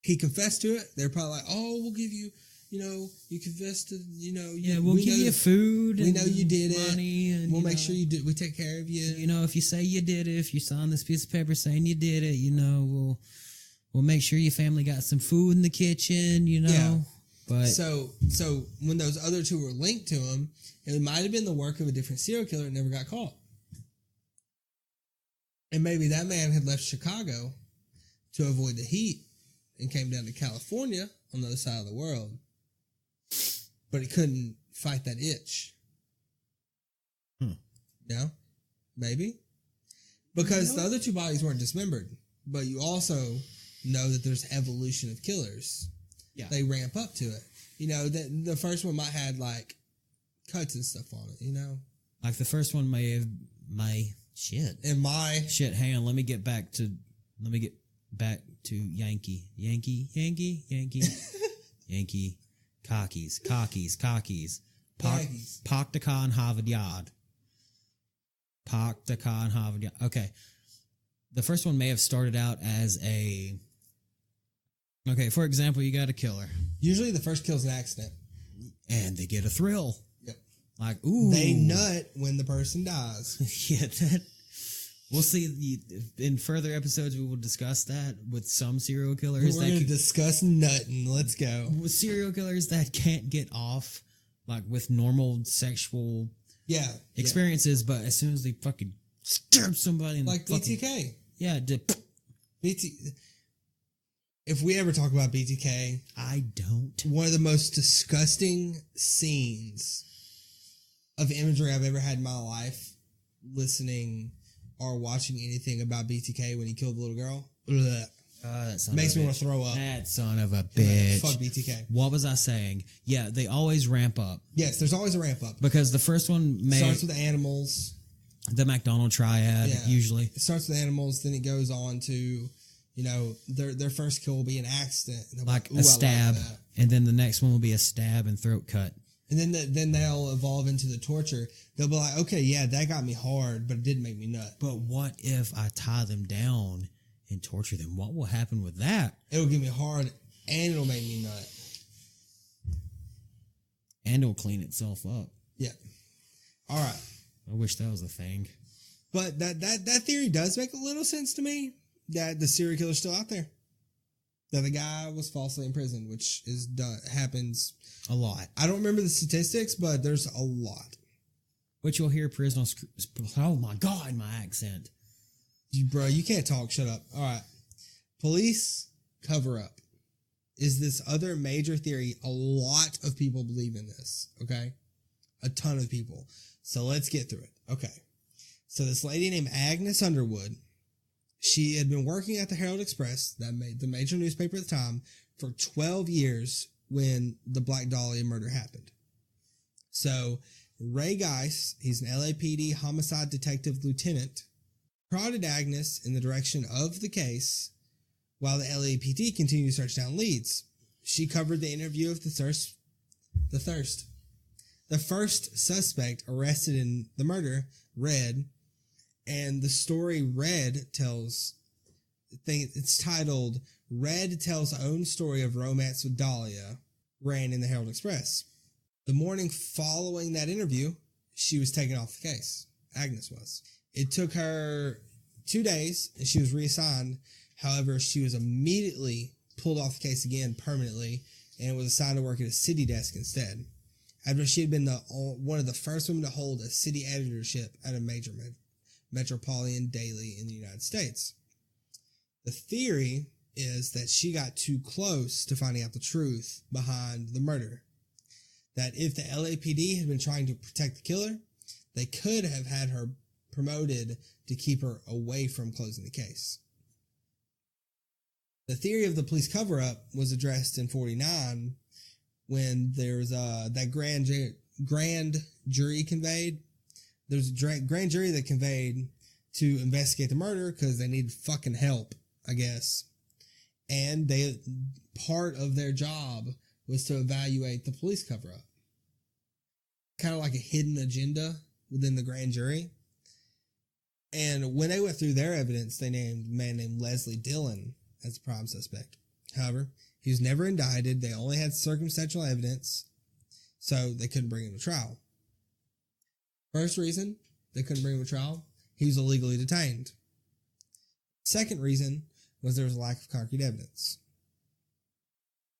he confessed to it. They're probably like, oh, we'll give you, you confessed to, Yeah, we'll give you food. We know you did money it. And we'll make sure you did. We take care of you. If you say you did it, if you sign this piece of paper saying you did it, we'll make sure your family got some food in the kitchen, Yeah. But so when those other two were linked to him, it might have been the work of a different serial killer and never got caught. And maybe that man had left Chicago to avoid the heat and came down to California on the other side of the world. But he couldn't fight that itch. Maybe. Because the other two bodies weren't dismembered. But you also know that there's evolution of killers. Yeah. They ramp up to it. The first one might have like cuts and stuff on it, Like the first one may have shit. And my shit, hang on, let me get back to Yankee. Yankee. Cockies. Pak the Khan Harvard Yard. Okay. The first one may have started out as for example, you got a killer. Usually the first kill's an accident. And they get a thrill. Yep. Like, ooh. They nut when the person dies. We'll see. In further episodes, we will discuss that with some serial killers. We're going to discuss nutting. Let's go. With serial killers that can't get off, like, with normal sexual experiences, but as soon as they fucking stab somebody... Like BTK. Yeah. If we ever talk about BTK... I don't. One of the most disgusting scenes of imagery I've ever had in my life, listening or watching anything about BTK when he killed the little girl. That makes me want to throw up. That son of a bitch. Fuck BTK. What was I saying? Yeah, they always ramp up. Yes, there's always a ramp up. Because the first one starts with the animals. The McDonald triad, usually. It starts with animals, then it goes on to, their first kill will be an accident. Like a stab. And then the next one will be a stab and throat cut. And then they'll evolve into the torture. They'll be like, okay, yeah, that got me hard, but it didn't make me nut. But what if I tie them down and torture them? What will happen with that? It'll get me hard and it'll make me nut. And it'll clean itself up. Yeah. All right. I wish that was a thing. But that theory does make a little sense to me, that the serial killer's still out there. That the guy was falsely imprisoned, which happens a lot. I don't remember the statistics, but there's a lot. Which you'll hear prisoners. Oh my God, my accent. Bro, you can't talk. Shut up. All right. Police cover up is this other major theory. A lot of people believe in this. Okay. A ton of people. So let's get through it. Okay. So this lady named Agnes Underwood, She had been working at the Herald Express, that made the major newspaper at the time, for 12 years when the Black Dahlia murder happened. So Ray Geis, he's an LAPD homicide detective lieutenant, prodded Agnes in the direction of the case while the LAPD continued to search down leads. She covered the interview of the first suspect arrested in the murder, Red, and the story Red tells, it's titled Red Tells Own Story of Romance with Dahlia, ran in the Herald Express. The morning following that interview, she was taken off the case. Agnes was. It took her 2 days and she was reassigned. However, she was immediately pulled off the case again permanently and was assigned to work at a city desk instead, after she had been one of the first women to hold a city editorship at a major metropolitan daily in the United States. The theory is that she got too close to finding out the truth behind the murder. That if the LAPD had been trying to protect the killer, they could have had her promoted to keep her away from closing the case. The theory of the police cover-up was addressed in 1949 when there was that grand jury conveyed. There was a grand jury that conveyed to investigate the murder because they needed fucking help, I guess. And part of their job was to evaluate the police cover-up. Kind of like a hidden agenda within the grand jury. And when they went through their evidence, they named a man named Leslie Dillon as the prime suspect. However, he was never indicted. They only had circumstantial evidence, so they couldn't bring him to trial. First reason they couldn't bring him to trial, he was illegally detained. Second reason was there was a lack of concrete evidence.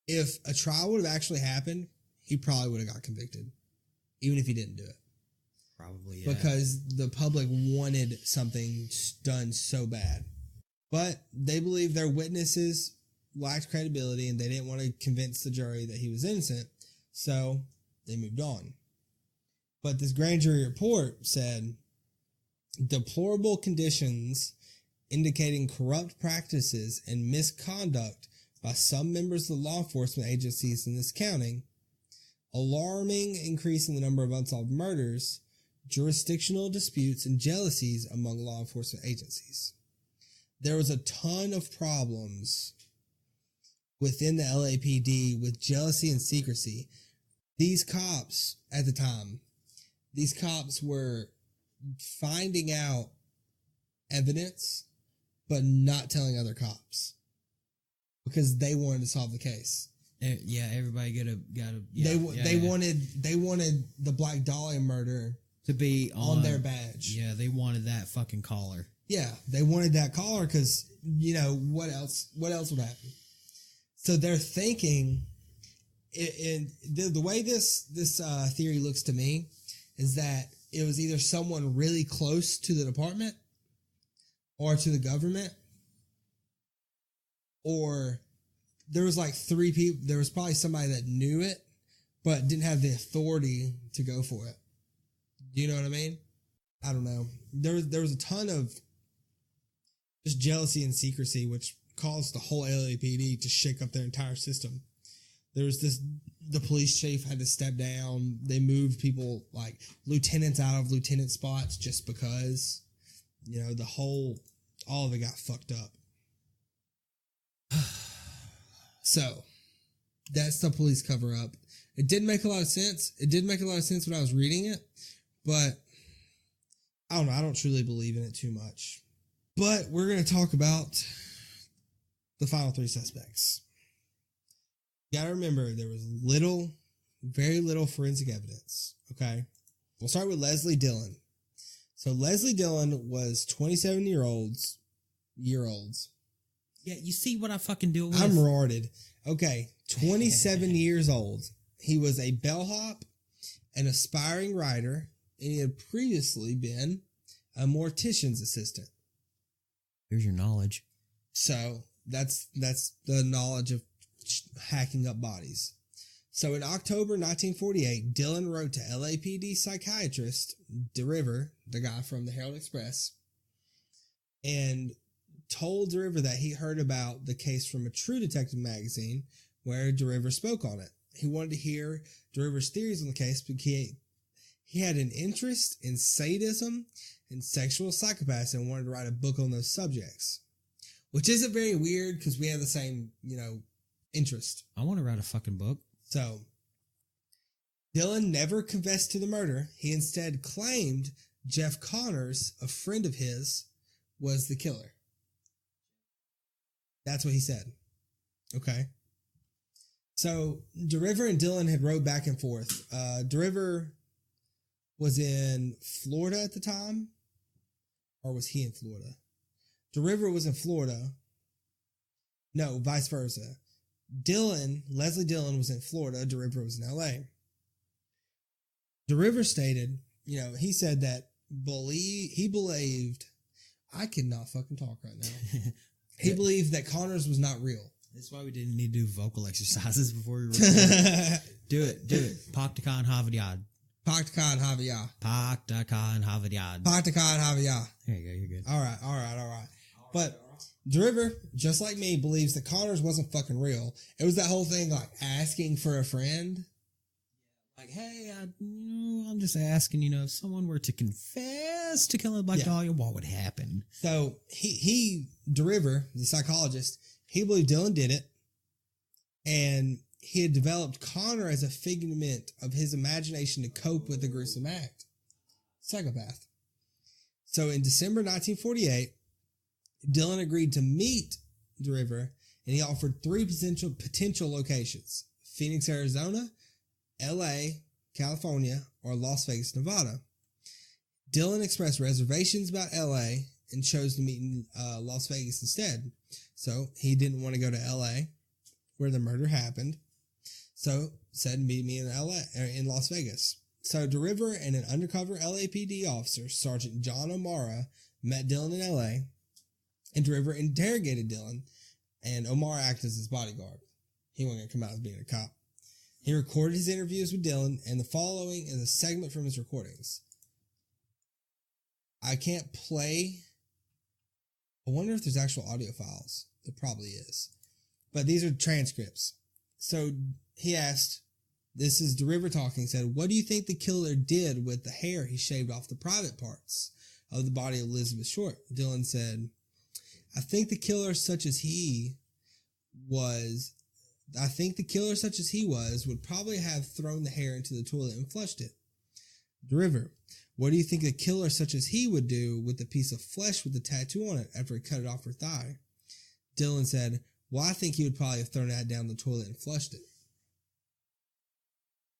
If a trial would have actually happened, he probably would have got convicted, even if he didn't do it. Probably, yeah. Because the public wanted something done so bad. But they believed their witnesses lacked credibility and they didn't want to convince the jury that he was innocent, so they moved on. But this grand jury report said, deplorable conditions indicating corrupt practices and misconduct by some members of the law enforcement agencies in this county, alarming increase in the number of unsolved murders, jurisdictional disputes, and jealousies among law enforcement agencies. There was a ton of problems within the LAPD with jealousy and secrecy. These cops at the time, these cops were finding out evidence, but not telling other cops because they wanted to solve the case. Yeah, everybody got a. They wanted the Black Dahlia murder to be on their badge. Yeah, they wanted that fucking collar. Yeah, they wanted that collar because, what else would happen? So they're thinking, and the way this theory looks to me is that it was either someone really close to the department or to the government, or there was like three people. There was probably somebody that knew it, but didn't have the authority to go for it. Do you know what I mean? I don't know. There was a ton of just jealousy and secrecy, which caused the whole LAPD to shake up their entire system. The police chief had to step down. They moved people like lieutenants out of lieutenant spots just because, all of it got fucked up. So that's the police cover up. It didn't make a lot of sense. It did make a lot of sense when I was reading it, but I don't know. I don't truly believe in it too much. But we're going to talk about the final three suspects. You got to remember, there was very little forensic evidence. Okay. We'll start with Leslie Dillon. So Leslie Dillon was 27-year-olds. Yeah, you see what I fucking deal with? I'm retarded. Okay. 27 years old. He was a bellhop, an aspiring writer, and he had previously been a mortician's assistant. Here's your knowledge. So that's the knowledge of hacking up bodies. So in October 1948, Dillon wrote to LAPD psychiatrist DeRiver, the guy from the Herald Express, and told DeRiver that he heard about the case from a True Detective magazine where DeRiver spoke on it. He wanted to hear DeRiver's theories on the case because he had an interest in sadism and sexual psychopaths and wanted to write a book on those subjects. Which isn't very weird because we have the same, interest. I want to write a fucking book. So, Dylan never confessed to the murder. He instead claimed Jeff Connors, a friend of his, was the killer. That's what he said. Okay. So, DeRiver and Dylan had rode back and forth. DeRiver was in Florida at the time. Or was he in Florida? DeRiver was in Florida. No, vice versa. Leslie Dillon was in Florida. DeRiver was in LA. DeRiver stated, he said that he believed, I cannot fucking talk right now. He believed that Connors was not real. That's why we didn't need to do vocal exercises before we recorded. Do it. Paktakan Havadiyad. Paktakan Haviyah. Paktakan Havadiyad. Paktakan Haviyah. There you go, you're good. All right. But DeRiver, just like me, believes that Connors wasn't fucking real. It was that whole thing like asking for a friend. Like, hey, I'm just asking, if someone were to confess to killing Black Dhalia, what would happen? So DeRiver, the psychologist, he believed Dylan did it, and he had developed Connor as a figment of his imagination to cope with the gruesome act. Psychopath. So in December 1948, Dylan agreed to meet DeRiver, and he offered 3 potential locations: Phoenix, Arizona, LA, California, or Las Vegas, Nevada. Dylan expressed reservations about LA and chose to meet in Las Vegas instead. So he didn't want to go to LA where the murder happened. So said, meet me in Las Vegas. So DeRiver and an undercover LAPD officer, Sergeant John O'Mara, met Dylan in LA, and DeRiver interrogated Dylan, and O'Mara acted as his bodyguard. He wasn't going to come out as being a cop. He recorded his interviews with Dylan, and the following is a segment from his recordings. I can't play. I wonder if there's actual audio files. There probably is. But these are transcripts. So he asked, this is DeRiver talking, said, what do you think the killer did with the hair he shaved off the private parts of the body of Elizabeth Short? Dylan said, I think the killer such as he was would probably have thrown the hair into the toilet and flushed it. DeRiver, what do you think a killer such as he would do with a piece of flesh with a tattoo on it after he cut it off her thigh? Dylan said, well, I think he would probably have thrown that down the toilet and flushed it.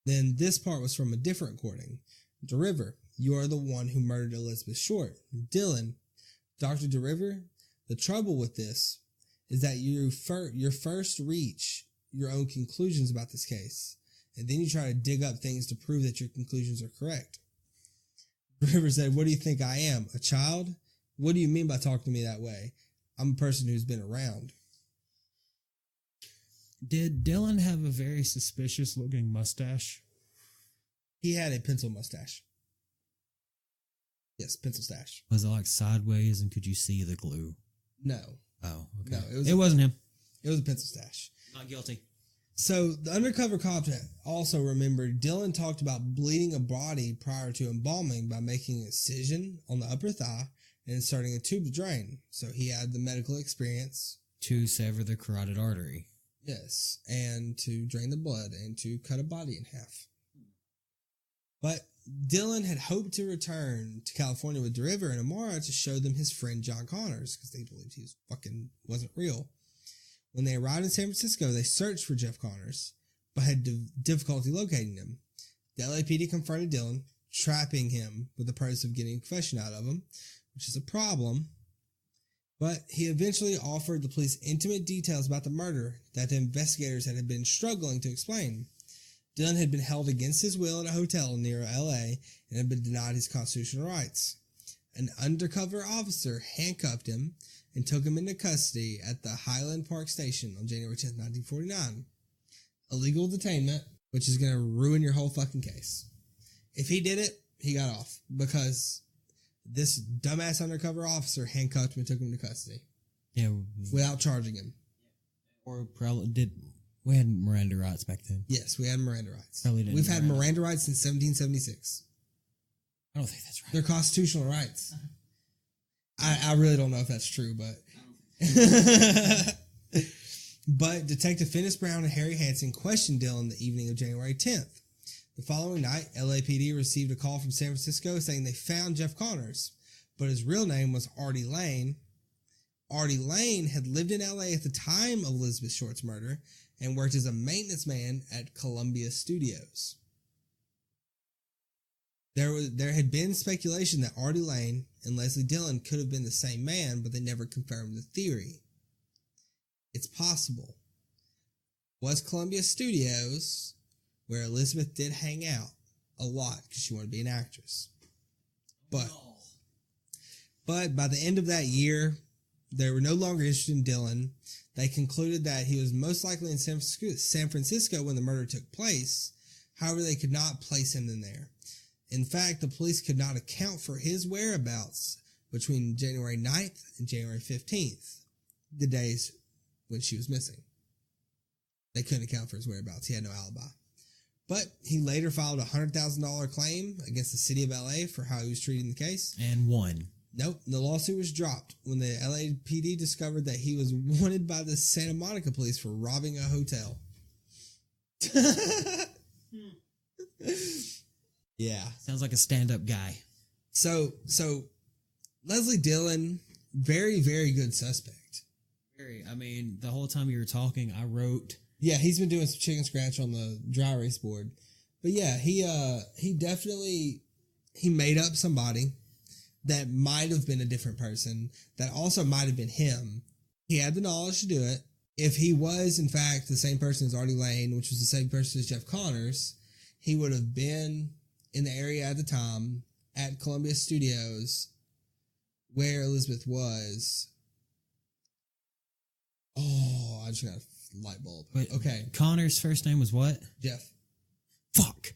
Then this part was from a different recording. DeRiver, you are the one who murdered Elizabeth Short. Dylan, Dr. DeRiver, the trouble with this is that you first reach your own conclusions about this case, and then you try to dig up things to prove that your conclusions are correct. DeRiver said, what do you think I am, a child? What do you mean by talking to me that way? I'm a person who's been around. Did Dylan have a very suspicious looking mustache? He had a pencil mustache. Yes, pencil stash. Was it like sideways and could you see the glue? No. Oh, okay. No, it wasn't him. It was a pencil stash. Not guilty. So the undercover cop also remembered Dylan talked about bleeding a body prior to embalming by making an incision on the upper thigh and inserting a tube to drain. So he had the medical experience. To sever the carotid artery. Yes, and to drain the blood and to cut a body in half. But Dylan had hoped to return to California with DeRiver and O'Mara to show them his friend John Connors because they believed he wasn't real. When they arrived in San Francisco, they searched for Jeff Connors, but had difficulty locating him. The LAPD confronted Dylan, trapping him with the purpose of getting a confession out of him, which is a problem. But he eventually offered the police intimate details about the murder that the investigators had been struggling to explain. Dylan had been held against his will in a hotel near LA and had been denied his constitutional rights. An undercover officer handcuffed him and took him into custody at the Highland Park Station on January 10th, 1949. Illegal detainment, which is going to ruin your whole fucking case. If he did it, he got off because this dumbass undercover officer handcuffed him and took him to custody. Yeah. without charging him. Or probably we had Miranda rights back then. Yes, we had Miranda rights. Probably didn't. We've had Miranda rights since 1776. I don't think that's right. They're constitutional rights. I really don't know if that's true, but but Detective Finnis Brown and Harry Hansen questioned Dillon the evening of January 10th. The following night, LAPD received a call from San Francisco saying they found Jeff Connors, but his real name was Artie Lane. Artie Lane had lived in LA at the time of Elizabeth Short's murder and worked as a maintenance man at Columbia Studios. There had been speculation that Artie Lane and Leslie Dillon could have been the same man, but they never confirmed the theory. It's possible. Was Columbia Studios where Elizabeth did hang out a lot because she wanted to be an actress. But by the end of that year, they were no longer interested in Dillon. They concluded that he was most likely in San Francisco when the murder took place. However, they could not place him in there. In fact, the police could not account for his whereabouts between January 9th and January 15th, the days when she was missing. They couldn't account for his whereabouts. He had no alibi. But he later filed a $100,000 claim against the city of LA for how he was treating the case. And won. Nope, the lawsuit was dropped when the LAPD discovered that he was wanted by the Santa Monica police for robbing a hotel. Yeah. Sounds like a stand-up guy. So Leslie Dillon, very, very good suspect. Very. I mean, the whole time you were talking, I wrote... Yeah, he's been doing some chicken scratch on the dry erase board. But yeah, he definitely, he made up somebody that might have been a different person, that also might have been him. He had the knowledge to do it. If he was, in fact, the same person as Artie Lane, which was the same person as Jeff Connors, he would have been in the area at the time at Columbia Studios where Elizabeth was. Oh, I just got a light bulb. Wait, okay. Connor's first name was what? Jeff. Fuck.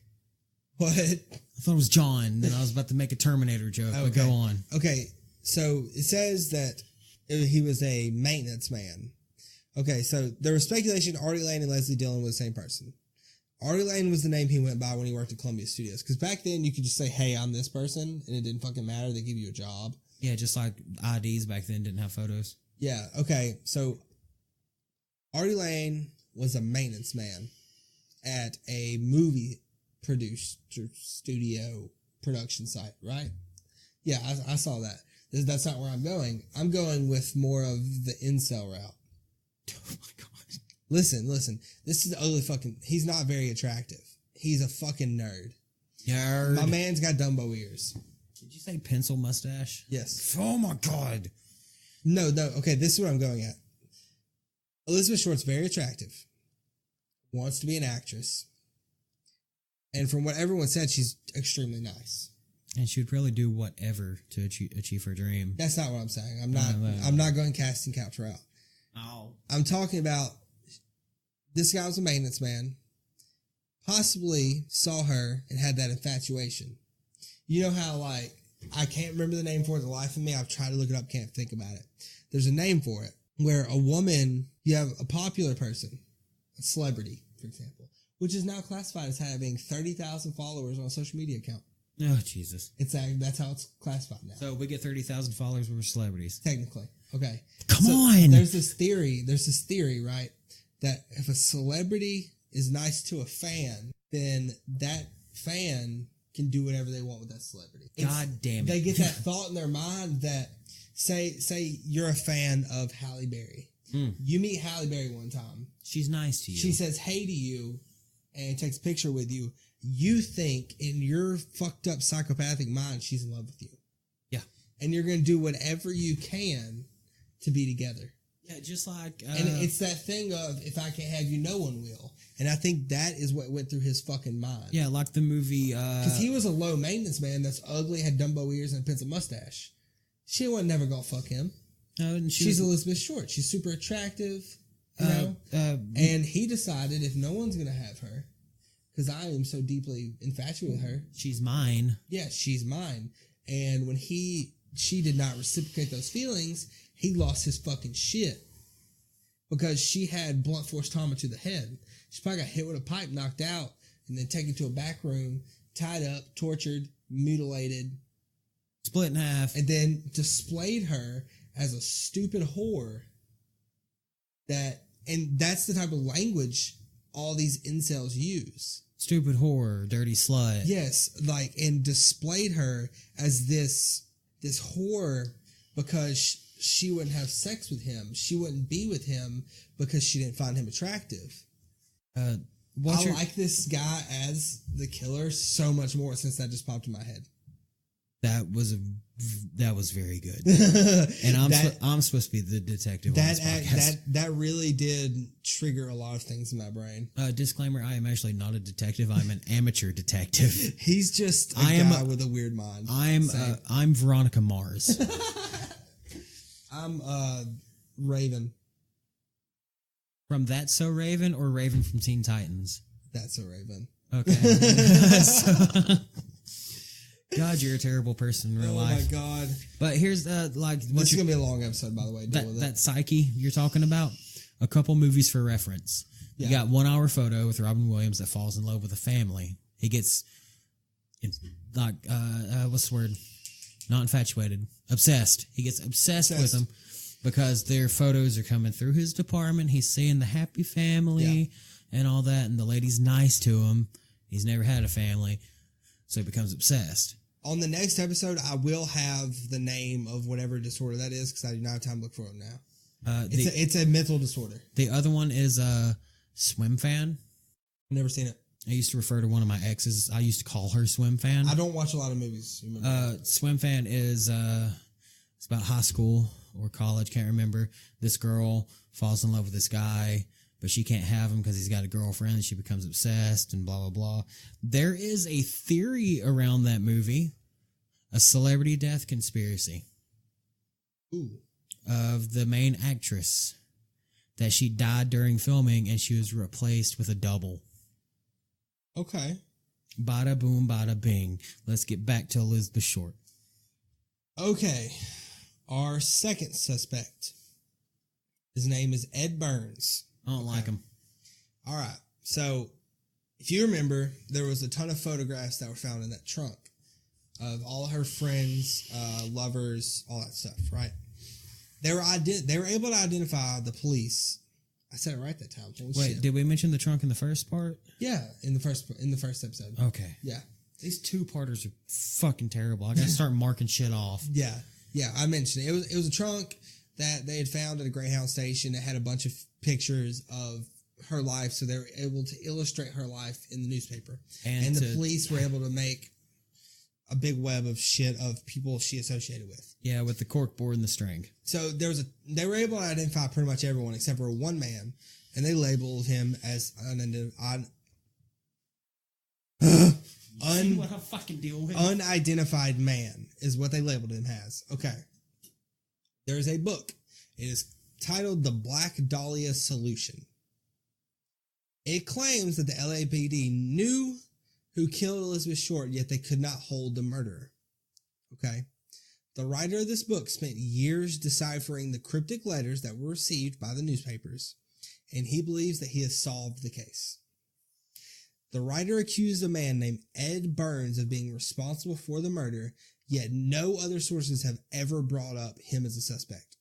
What? I thought it was John, then I was about to make a Terminator joke, but go on. Okay, so it says that he was a maintenance man. Okay, so there was speculation Artie Lane and Leslie Dillon were the same person. Artie Lane was the name he went by when he worked at Columbia Studios. Because back then, you could just say, hey, I'm this person, and it didn't fucking matter. They give you a job. Yeah, just like IDs back then didn't have photos. Yeah, okay. So, Artie Lane was a maintenance man at a movie studio production site, right? Yeah, I saw that. That's not where I'm going. I'm going with more of the incel route. Oh my god. Listen. This is ugly fucking... He's not very attractive. He's a fucking nerd. Nerd. My man's got Dumbo ears. Did you say pencil mustache? Yes. Oh my god. No. Okay, this is what I'm going at. Elizabeth Short's very attractive. Wants to be an actress. And from what everyone said, she's extremely nice. And she would probably do whatever to achieve her dream. That's not what I'm saying. I'm not going casting couch route. Oh. I'm talking about this guy was a maintenance man, possibly saw her and had that infatuation. You know how, like, I can't remember the name for it, the life of me. I've tried to look it up, can't think about it. There's a name for it where a woman, you have a popular person, a celebrity, for example, which is now classified as having 30,000 followers on a social media account. Oh, Jesus. That's how it's classified now. So we get 30,000 followers when we're celebrities. Technically. Okay. Come on. There's this theory, right? That if a celebrity is nice to a fan, then that fan can do whatever they want with that celebrity. God damn it. They get that thought in their mind that, say you're a fan of Halle Berry. You meet Halle Berry one time. She's nice to you. She says hey to you and takes a picture with you. You think in your fucked up psychopathic mind she's in love with you. Yeah. And you're going to do whatever you can to be together. Yeah, just like... and it's that thing of, if I can't have you, no one will. And I think that is what went through his fucking mind. Yeah, like the movie... Because he was a low maintenance man that's ugly, had Dumbo ears, and a pencil mustache. She wasn't never going to fuck him. And She's Elizabeth Short. She's super attractive, you know? And he decided, if no one's going to have her, because I am so deeply infatuated with her. She's mine. Yeah, she's mine. And when he she did not reciprocate those feelings, he lost his fucking shit. Because she had blunt force trauma to the head. She probably got hit with a pipe, knocked out, and then taken to a back room, tied up, tortured, mutilated, split in half, and then displayed her as a stupid whore. And that's the type of language all these incels use. Stupid whore, dirty slut. Yes, and displayed her as this whore because she wouldn't have sex with him. She wouldn't be with him because she didn't find him attractive. I like this guy as the killer so much more since that just popped in my head. That was very good. And I'm supposed to be the detective on this podcast. That really did trigger a lot of things in my brain. Disclaimer, I am actually not a detective. I'm an amateur detective. He's just a guy with a weird mind. I'm Veronica Mars. I'm Raven. From That's So Raven or Raven from Teen Titans? That's So Raven. Okay. God, you're a terrible person in real life. Oh my God. But here's this is gonna be a long episode, by the way. That Psyche you're talking about, a couple movies for reference. Yeah. You got 1 Hour Photo with Robin Williams that falls in love with a family. He gets what's the word? Not infatuated. Obsessed. He gets obsessed with them because their photos are coming through his department. He's seeing the happy family and all that, and the lady's nice to him. He's never had a family, so he becomes obsessed. On the next episode, I will have the name of whatever disorder that is because I do not have time to look for it now. It's a mental disorder. The other one is Swim Fan. Never seen it. I used to refer to one of my exes. I used to call her Swim Fan. I don't watch a lot of movies. Swim Fan is it's about high school or college, can't remember. This girl falls in love with this guy, but she can't have him because he's got a girlfriend, and she becomes obsessed and blah, blah, blah. There is a theory around that movie, a celebrity death conspiracy. Ooh. Of the main actress, that she died during filming and she was replaced with a double. Okay. Bada boom, bada bing. Let's get back to Elizabeth Short. Okay. Our second suspect. His name is Ed Burns. I don't like him. All right. So, if you remember, there was a ton of photographs that were found in that trunk of all her friends, lovers, all that stuff, right? They were able to identify the police. I said it right that time. Holy Wait, shit. did we mention the trunk in the first part? Yeah, in the first episode. Okay. Yeah. These two-parters are fucking terrible. I gotta start marking shit off. Yeah. Yeah, I mentioned it. It was a trunk that they had found at a Greyhound station that had a bunch of pictures of her life, so they were able to illustrate her life in the newspaper. And the police were able to make a big web of shit of people she associated with. Yeah, with the cork board and the string. So they were able to identify pretty much everyone except for one man, and they labeled him as what I fucking deal with. Unidentified man is what they labeled him as. Okay. There is a book. It is titled The Black Dhalia Solution. It claims that the LAPD knew who killed Elizabeth Short, yet they could not hold the murderer. Okay? The writer of this book spent years deciphering the cryptic letters that were received by the newspapers, and he believes that he has solved the case. The writer accused a man named Ed Burns of being responsible for the murder, yet no other sources have ever brought up him as a suspect.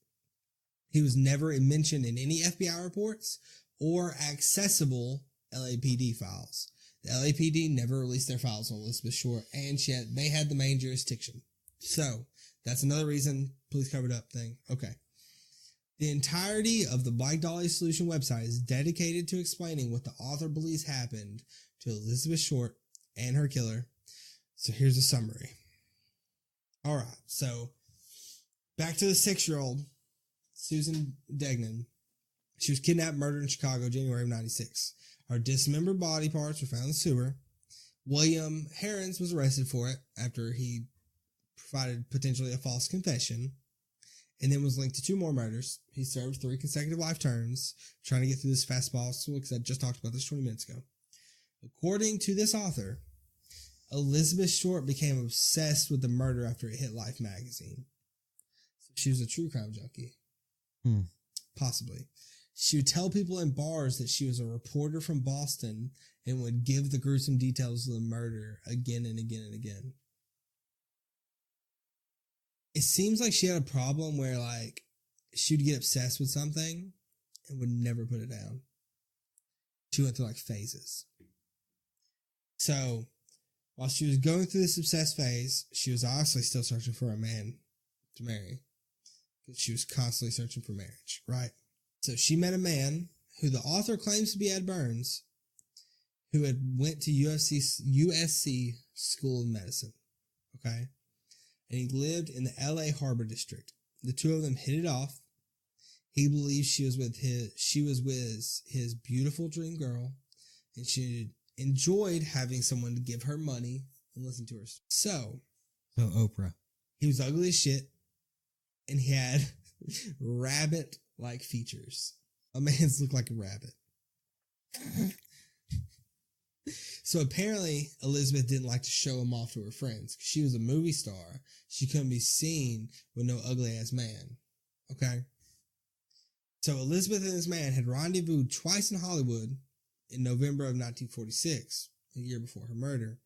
He was never mentioned in any FBI reports or accessible LAPD files. The LAPD never released their files on Elizabeth Short, and yet they had the main jurisdiction. So, that's another reason police covered up thing. Okay. The entirety of the Black Dhalia Solution website is dedicated to explaining what the author believes happened to Elizabeth Short and her killer. So here's a summary. All right. So back to the 6-year-old Susan Degnan. She was kidnapped and murdered in Chicago, January of 96. Her dismembered body parts were found in the sewer. William Herons was arrested for it after he provided potentially a false confession, and then was linked to 2 more murders. He served 3 consecutive life terms, trying to get through this as fast as possible because I just talked about this 20 minutes ago. According to this author, Elizabeth Short became obsessed with the murder after it hit Life magazine. She was a true crime junkie. Hmm. Possibly. She would tell people in bars that she was a reporter from Boston and would give the gruesome details of the murder again and again and again. It seems like she had a problem where, like, she would get obsessed with something and would never put it down. She went through, like, phases. So, while she was going through this obsessed phase, she was obviously still searching for a man to marry. Because she was constantly searching for marriage, right? So she met a man who the author claims to be Ed Burns, who had went to USC School of Medicine, okay? And he lived in the LA Harbor District. The two of them hit it off. He believes she was with his beautiful dream girl, and she enjoyed having someone to give her money and listen to her. So Oprah. He was ugly as shit, and he had rabbit-like features. A man's looked like a rabbit. So apparently, Elizabeth didn't like to show him off to her friends. She was a movie star. She couldn't be seen with no ugly-ass man. Okay? So Elizabeth and this man had rendezvoused twice in Hollywood in November of 1946, a year before her murder.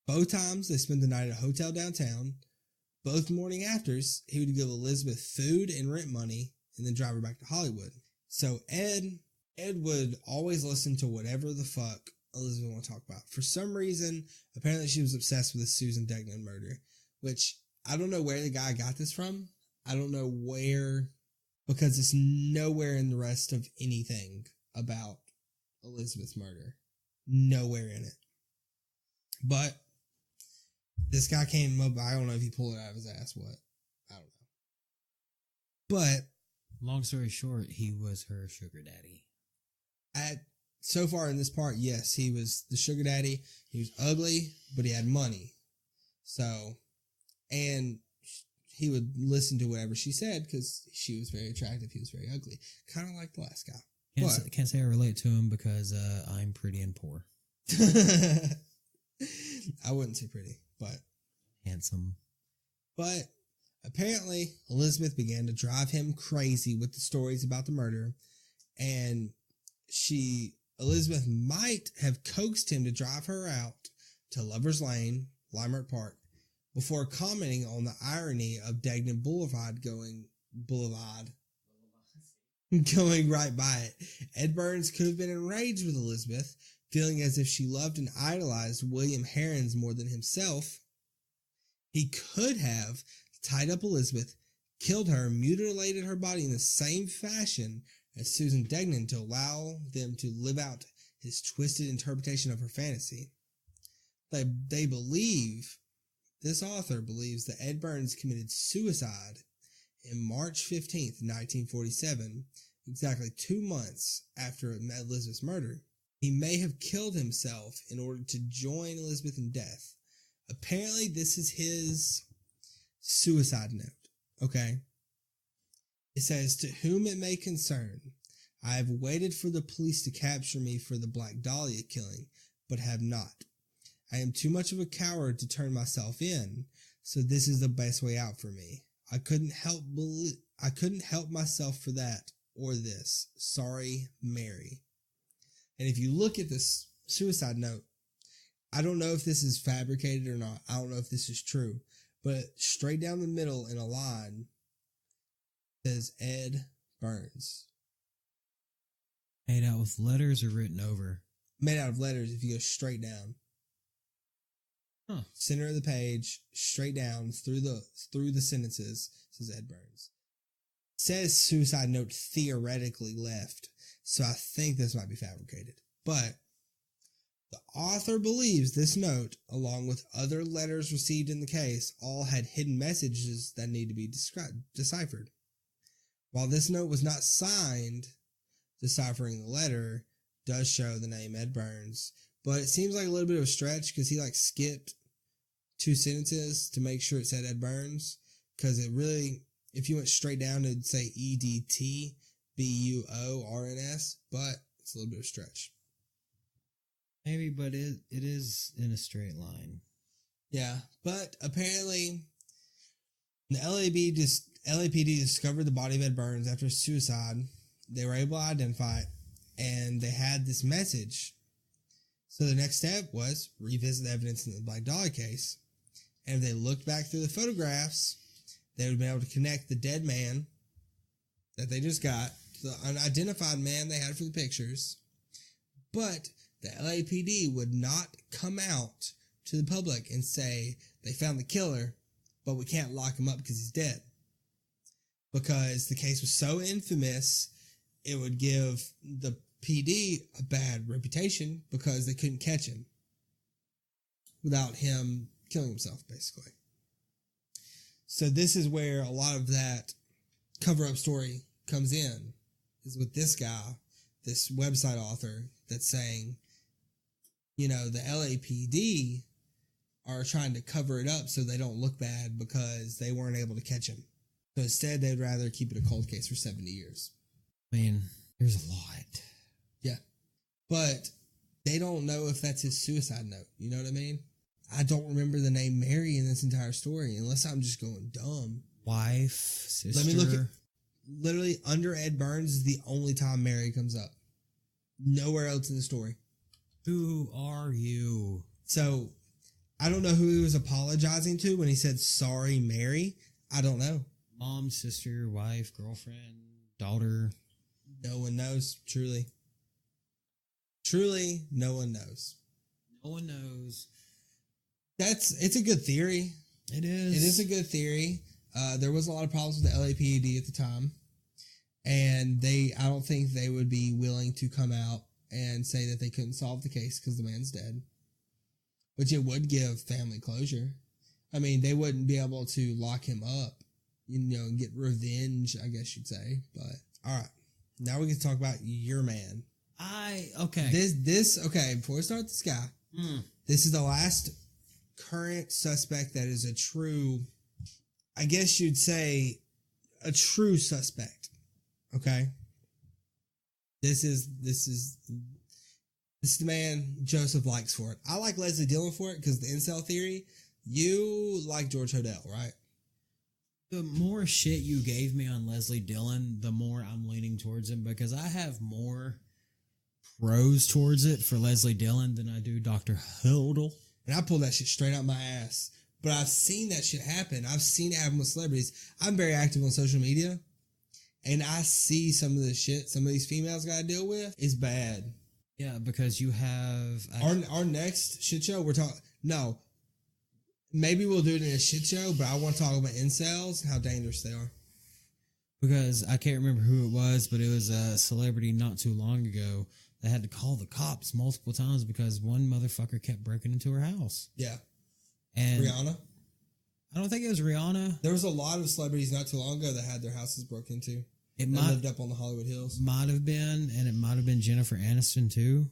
Both times, they spent the night at a hotel downtown. Both morning afters, he would give Elizabeth food and rent money and then drive her back to Hollywood. So Ed would always listen to whatever the fuck Elizabeth wanted to talk about. For some reason, apparently she was obsessed with the Susan Degnan murder, which I don't know where the guy got this from. I don't know where, because it's nowhere in the rest of anything about Elizabeth's murder. Nowhere in it. But this guy came up, I don't know if he pulled it out of his ass, what. I don't know. But long story short, he was her sugar daddy. So far in this part, yes, he was the sugar daddy. He was ugly, but he had money. So, and he would listen to whatever she said because she was very attractive. He was very ugly. Kind of like the last guy. Can't say I relate to him because I'm pretty and poor. I wouldn't say pretty, but handsome. But apparently, Elizabeth began to drive him crazy with the stories about the murder, and Elizabeth might have coaxed him to drive her out to Lover's Lane, Leimert Park, before commenting on the irony of Degnan Boulevard going right by it. Ed Burns could have been enraged with Elizabeth, feeling as if she loved and idolized William Herons more than himself. He could have tied up Elizabeth, killed her, mutilated her body in the same fashion as Susan Degnan to allow them to live out his twisted interpretation of her fantasy. They believe, this author believes, that Ed Burns committed suicide in March 15th, 1947, exactly 2 months after Elizabeth's murder. He may have killed himself in order to join Elizabeth in death. Apparently, this is his suicide note, okay? It says, "To whom it may concern, I have waited for the police to capture me for the Black Dhalia killing, but have not. I am too much of a coward to turn myself in, so this is the best way out for me. I couldn't help myself for that or this. Sorry, Mary." And if you look at this suicide note, I don't know if this is fabricated or not. I don't know if this is true. But straight down the middle in a line says Ed Burns. Made out with letters or written over? Made out of letters if you go straight down. Huh. Center of the page, straight down through the sentences, says Ed Burns. It says suicide note theoretically left, so I think this might be fabricated. But the author believes this note, along with other letters received in the case, all had hidden messages that need to be deciphered. While this note was not signed, deciphering the letter does show the name Ed Burns, but it seems like a little bit of a stretch because he skipped 2 sentences to make sure it said Ed Burns, because it really, if you went straight down, it'd say EDTBUORNS, but it's a little bit of a stretch. Maybe, but it is in a straight line. Yeah, but apparently The LAPD discovered the body of Ed Burns after suicide. They were able to identify it, and they had this message. So the next step was revisit the evidence in the Black Dhalia case. And if they looked back through the photographs, they would be able to connect the dead man that they just got to the unidentified man they had for the pictures. But the LAPD would not come out to the public and say they found the killer, but we can't lock him up because he's dead. Because the case was so infamous, it would give the PD a bad reputation because they couldn't catch him without him killing himself, basically. So this is where a lot of that cover-up story comes in, is with this guy, this website author, that's saying, you know, the LAPD are trying to cover it up so they don't look bad because they weren't able to catch him. So instead, they'd rather keep it a cold case for 70 years. I mean, there's a lot. Yeah. But they don't know if that's his suicide note. You know what I mean? I don't remember the name Mary in this entire story, unless I'm just going dumb. Wife, sister. Let me look at, literally under Ed Burns is the only time Mary comes up. Nowhere else in the story. Who are you? So, I don't know who he was apologizing to when he said, sorry, Mary. I don't know. Mom, sister, wife, girlfriend, daughter. No one knows, truly. Truly, no one knows. No one knows. It's a good theory. It is. It is a good theory. There was a lot of problems with the LAPD at the time. And I don't think they would be willing to come out and say that they couldn't solve the case because the man's dead. Which it would give family closure. I mean, they wouldn't be able to lock him up, you know, and get revenge, I guess you'd say. But, all right. Now we can talk about your man. Okay. Okay, before we start this guy, this is the last current suspect that is a true, I guess you'd say, a true suspect. Okay? This is the man Joseph likes for it. I like Leslie Dillon for it because the incel theory. You like George Hodel, right? The more shit you gave me on Leslie Dillon, the more I'm leaning towards him because I have more pros towards it for Leslie Dillon than I do Dr. Hodel. And I pulled that shit straight out my ass. But I've seen that shit happen. I've seen it happen with celebrities. I'm very active on social media. And I see some of the shit some of these females got to deal with is bad. Yeah, because you have... Our next shit show, we're talking... No. Maybe we'll do it in a shit show, but I want to talk about incels and how dangerous they are. Because I can't remember who it was, but it was a celebrity not too long ago that had to call the cops multiple times because one motherfucker kept breaking into her house. Yeah. And Rihanna? I don't think it was Rihanna. There was a lot of celebrities not too long ago that had their houses broken into. It lived up on the Hollywood Hills. Might have been, and it might have been Jennifer Aniston too.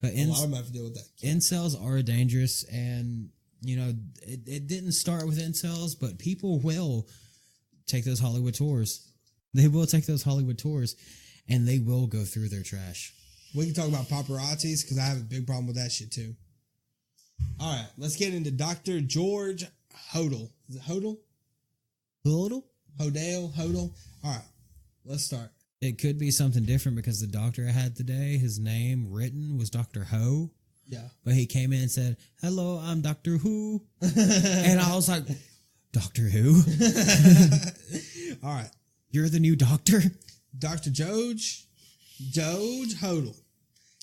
But a lot of them have to deal with that. Incels are dangerous, and you know it didn't start with incels, but people will take those Hollywood tours. They will take those Hollywood tours, and they will go through their trash. We can talk about paparazzis because I have a big problem with that shit too. All right, let's get into Dr. George Hodel. Is it Hodel? Hodel? Hodel. All right, let's start. It could be something different because the doctor I had today, his name written was Dr. Ho. Yeah. But he came in and said, "Hello, I'm Dr. Who." And I was like, "Dr. Who?" All right. You're the new doctor? Dr. George Hodel.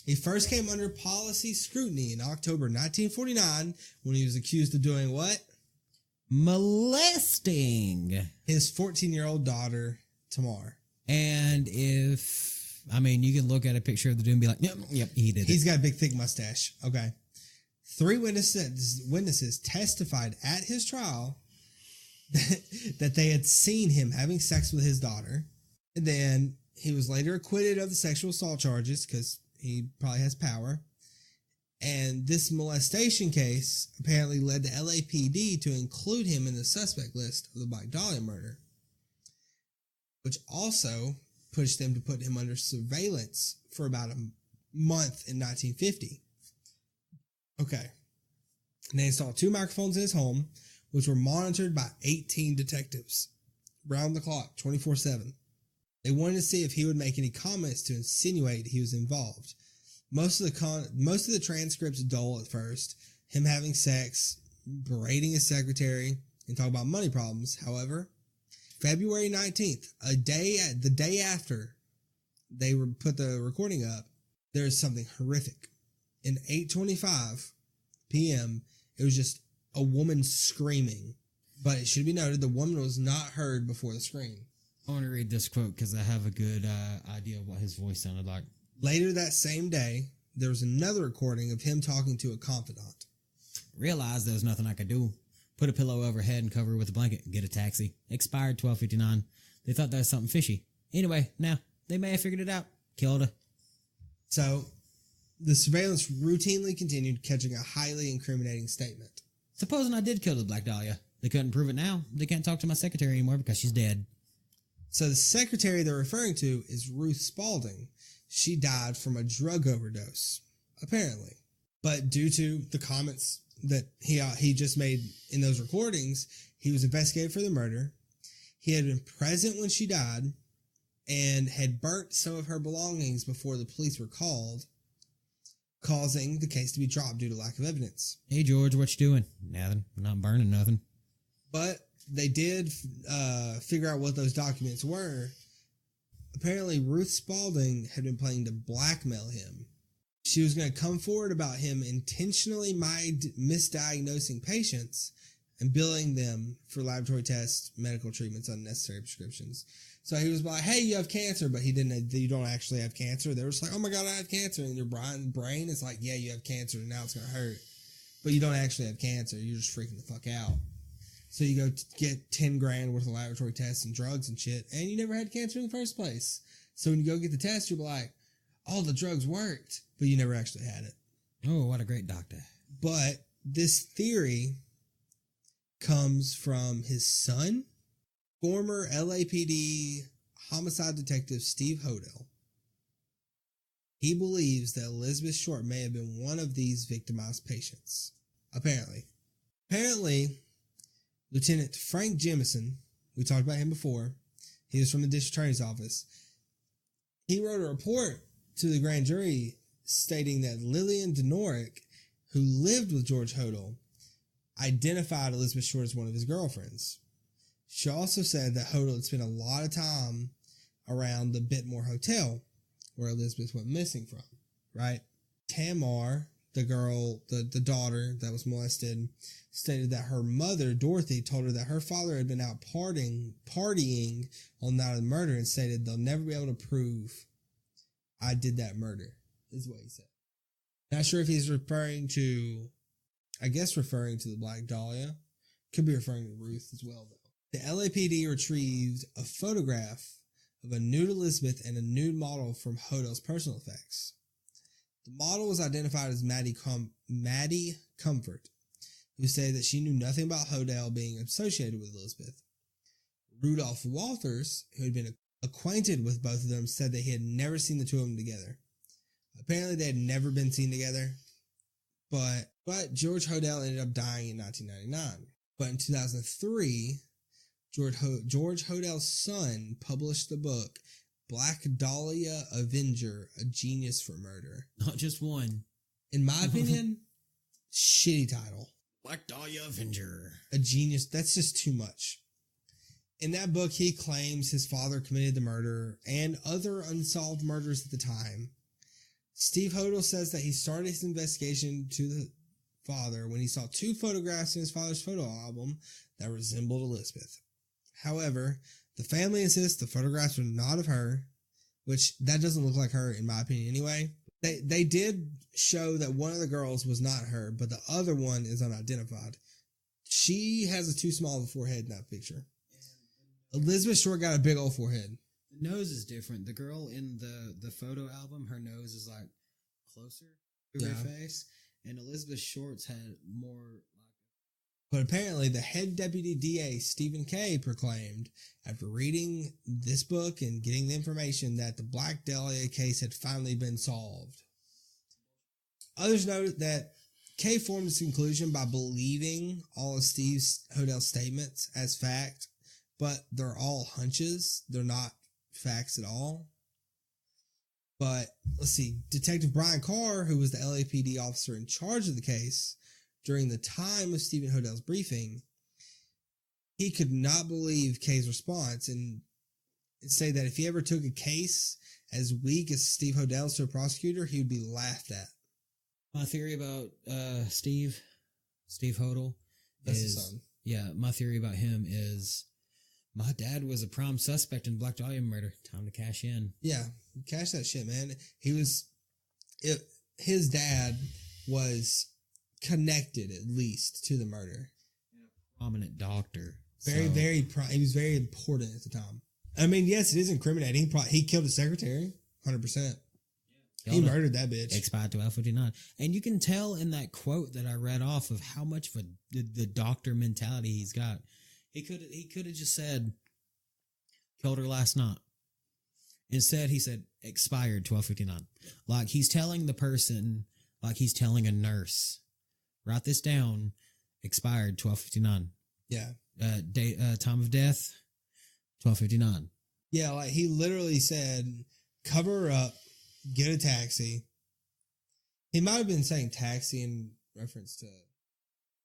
He first came under policy scrutiny in October 1949 when he was accused of doing what? Molesting his 14-year-old daughter, Tamar. And you can look at a picture of the dude and be like, yep, he did it. He's got a big, thick mustache. Okay. 3 witnesses testified at his trial that they had seen him having sex with his daughter. And then he was later acquitted of the sexual assault charges because he probably has power. And this molestation case apparently led the LAPD to include him in the suspect list of the Black Dhalia murder, which also pushed them to put him under surveillance for about a month in 1950. Okay. And they installed 2 microphones in his home, which were monitored by 18 detectives round the clock, 24/7. They wanted to see if he would make any comments to insinuate he was involved. Most of the transcripts dull at first, him having sex, berating his secretary, and talking about money problems. However, February 19th, the day after they put the recording up, there is something horrific. In 8:25 p.m., it was just a woman screaming. But it should be noted, the woman was not heard before the scream. I want to read this quote because I have a good idea of what his voice sounded like. Later that same day, there was another recording of him talking to a confidant. Realized there was nothing I could do. Put a pillow over her head and cover her with a blanket. Get a taxi. Expired 12:59. They thought that was something fishy. Anyway, now, they may have figured it out. Killed her. So, the surveillance routinely continued, catching a highly incriminating statement. Supposing I did kill the Black Dhalia. They couldn't prove it now. They can't talk to my secretary anymore because she's dead. So the secretary they're referring to is Ruth Spalding. She died from a drug overdose, apparently. But due to the comments that he just made in those recordings, he was investigated for the murder. He had been present when she died and had burnt some of her belongings before the police were called, causing the case to be dropped due to lack of evidence. Hey, George, what you doing? Nothing. I'm not burning nothing. But they did figure out what those documents were. Apparently, Ruth Spalding had been planning to blackmail him. She was going to come forward about him intentionally misdiagnosing patients and billing them for laboratory tests, medical treatments, unnecessary prescriptions. So he was like, hey, you have cancer, but you don't actually have cancer. They were just like, oh my God, I have cancer. And your brain is like, yeah, you have cancer, and now it's going to hurt. But you don't actually have cancer. You're just freaking the fuck out. So you go get 10 grand worth of laboratory tests and drugs and shit, and you never had cancer in the first place. So when you go get the test, you're like, oh, the drugs worked, but you never actually had it. Oh, what a great doctor. But this theory comes from his son, former LAPD homicide detective Steve Hodel. He believes that Elizabeth Short may have been one of these victimized patients. Apparently, Lieutenant Frank Jemison, we talked about him before, he was from the district attorney's office. He wrote a report to the grand jury stating that Lillian Denorick, who lived with George Hodel, identified Elizabeth Short as one of his girlfriends. She also said that Hodel had spent a lot of time around the Bitmore Hotel, where Elizabeth went missing from, right? Tamar, the girl, the daughter that was molested, stated that her mother, Dorothy, told her that her father had been out partying on the night of the murder and stated they'll never be able to prove I did that murder, is what he said. Not sure if he's referring to the Black Dahlia. Could be referring to Ruth as well, though. The LAPD retrieved a photograph of a nude Elizabeth and a nude model from Hodel's personal effects. The model was identified as Maddie Comfort, who said that she knew nothing about Hodel being associated with Elizabeth. Rudolph Walters, who had been acquainted with both of them, said that he had never seen the two of them together. Apparently they had never been seen together, but George Hodel ended up dying in 1999. But in 2003, George Hodel's son published the book Black Dhalia Avenger, A Genius for Murder. Not just one. In my opinion, shitty title. Black Dhalia Avenger. A genius. That's just too much. In that book, he claims his father committed the murder and other unsolved murders at the time. Steve Hodel says that he started his investigation to the father when he saw two photographs in his father's photo album that resembled Elizabeth. However, the family insists the photographs were not of her, which that doesn't look like her in my opinion anyway. They did show that one of the girls was not her, but the other one is unidentified. She has a too small of a forehead in that picture. Elizabeth Short got a big old forehead. The nose is different. The girl in the photo album, her nose is like closer to her face, and Elizabeth Short's had more. But apparently, the head deputy DA, Stephen Kay, proclaimed, after reading this book and getting the information, that the Black Dhalia case had finally been solved. Others noted that Kay formed his conclusion by believing all of Steve Hodell's statements as fact, but they're all hunches. They're not facts at all. But let's see, Detective Brian Carr, who was the LAPD officer in charge of the case during the time of Stephen Hodell's briefing, he could not believe Kay's response and say that if he ever took a case as weak as Steve Hodell's to a prosecutor, he would be laughed at. My theory about Steve Hodel That's his son. Yeah, my theory about him is my dad was a prime suspect in Black Dhalia murder. Time to cash in. Yeah, cash that shit, man. His dad was connected at least to the murder. Prominent doctor. He was very important at the time. I mean, yes, it is incriminating. He killed his secretary, 100%. He murdered that bitch. Expired 1259. And you can tell in that quote that I read off of how much of the doctor mentality he's got. He could have just said, killed her last night. Instead, he said, expired 1259. Like he's telling the person, like he's telling a nurse, write this down, expired 1259. Yeah. Time of death, 1259. Yeah, like he literally said, cover her up, get a taxi. He might have been saying taxi in reference to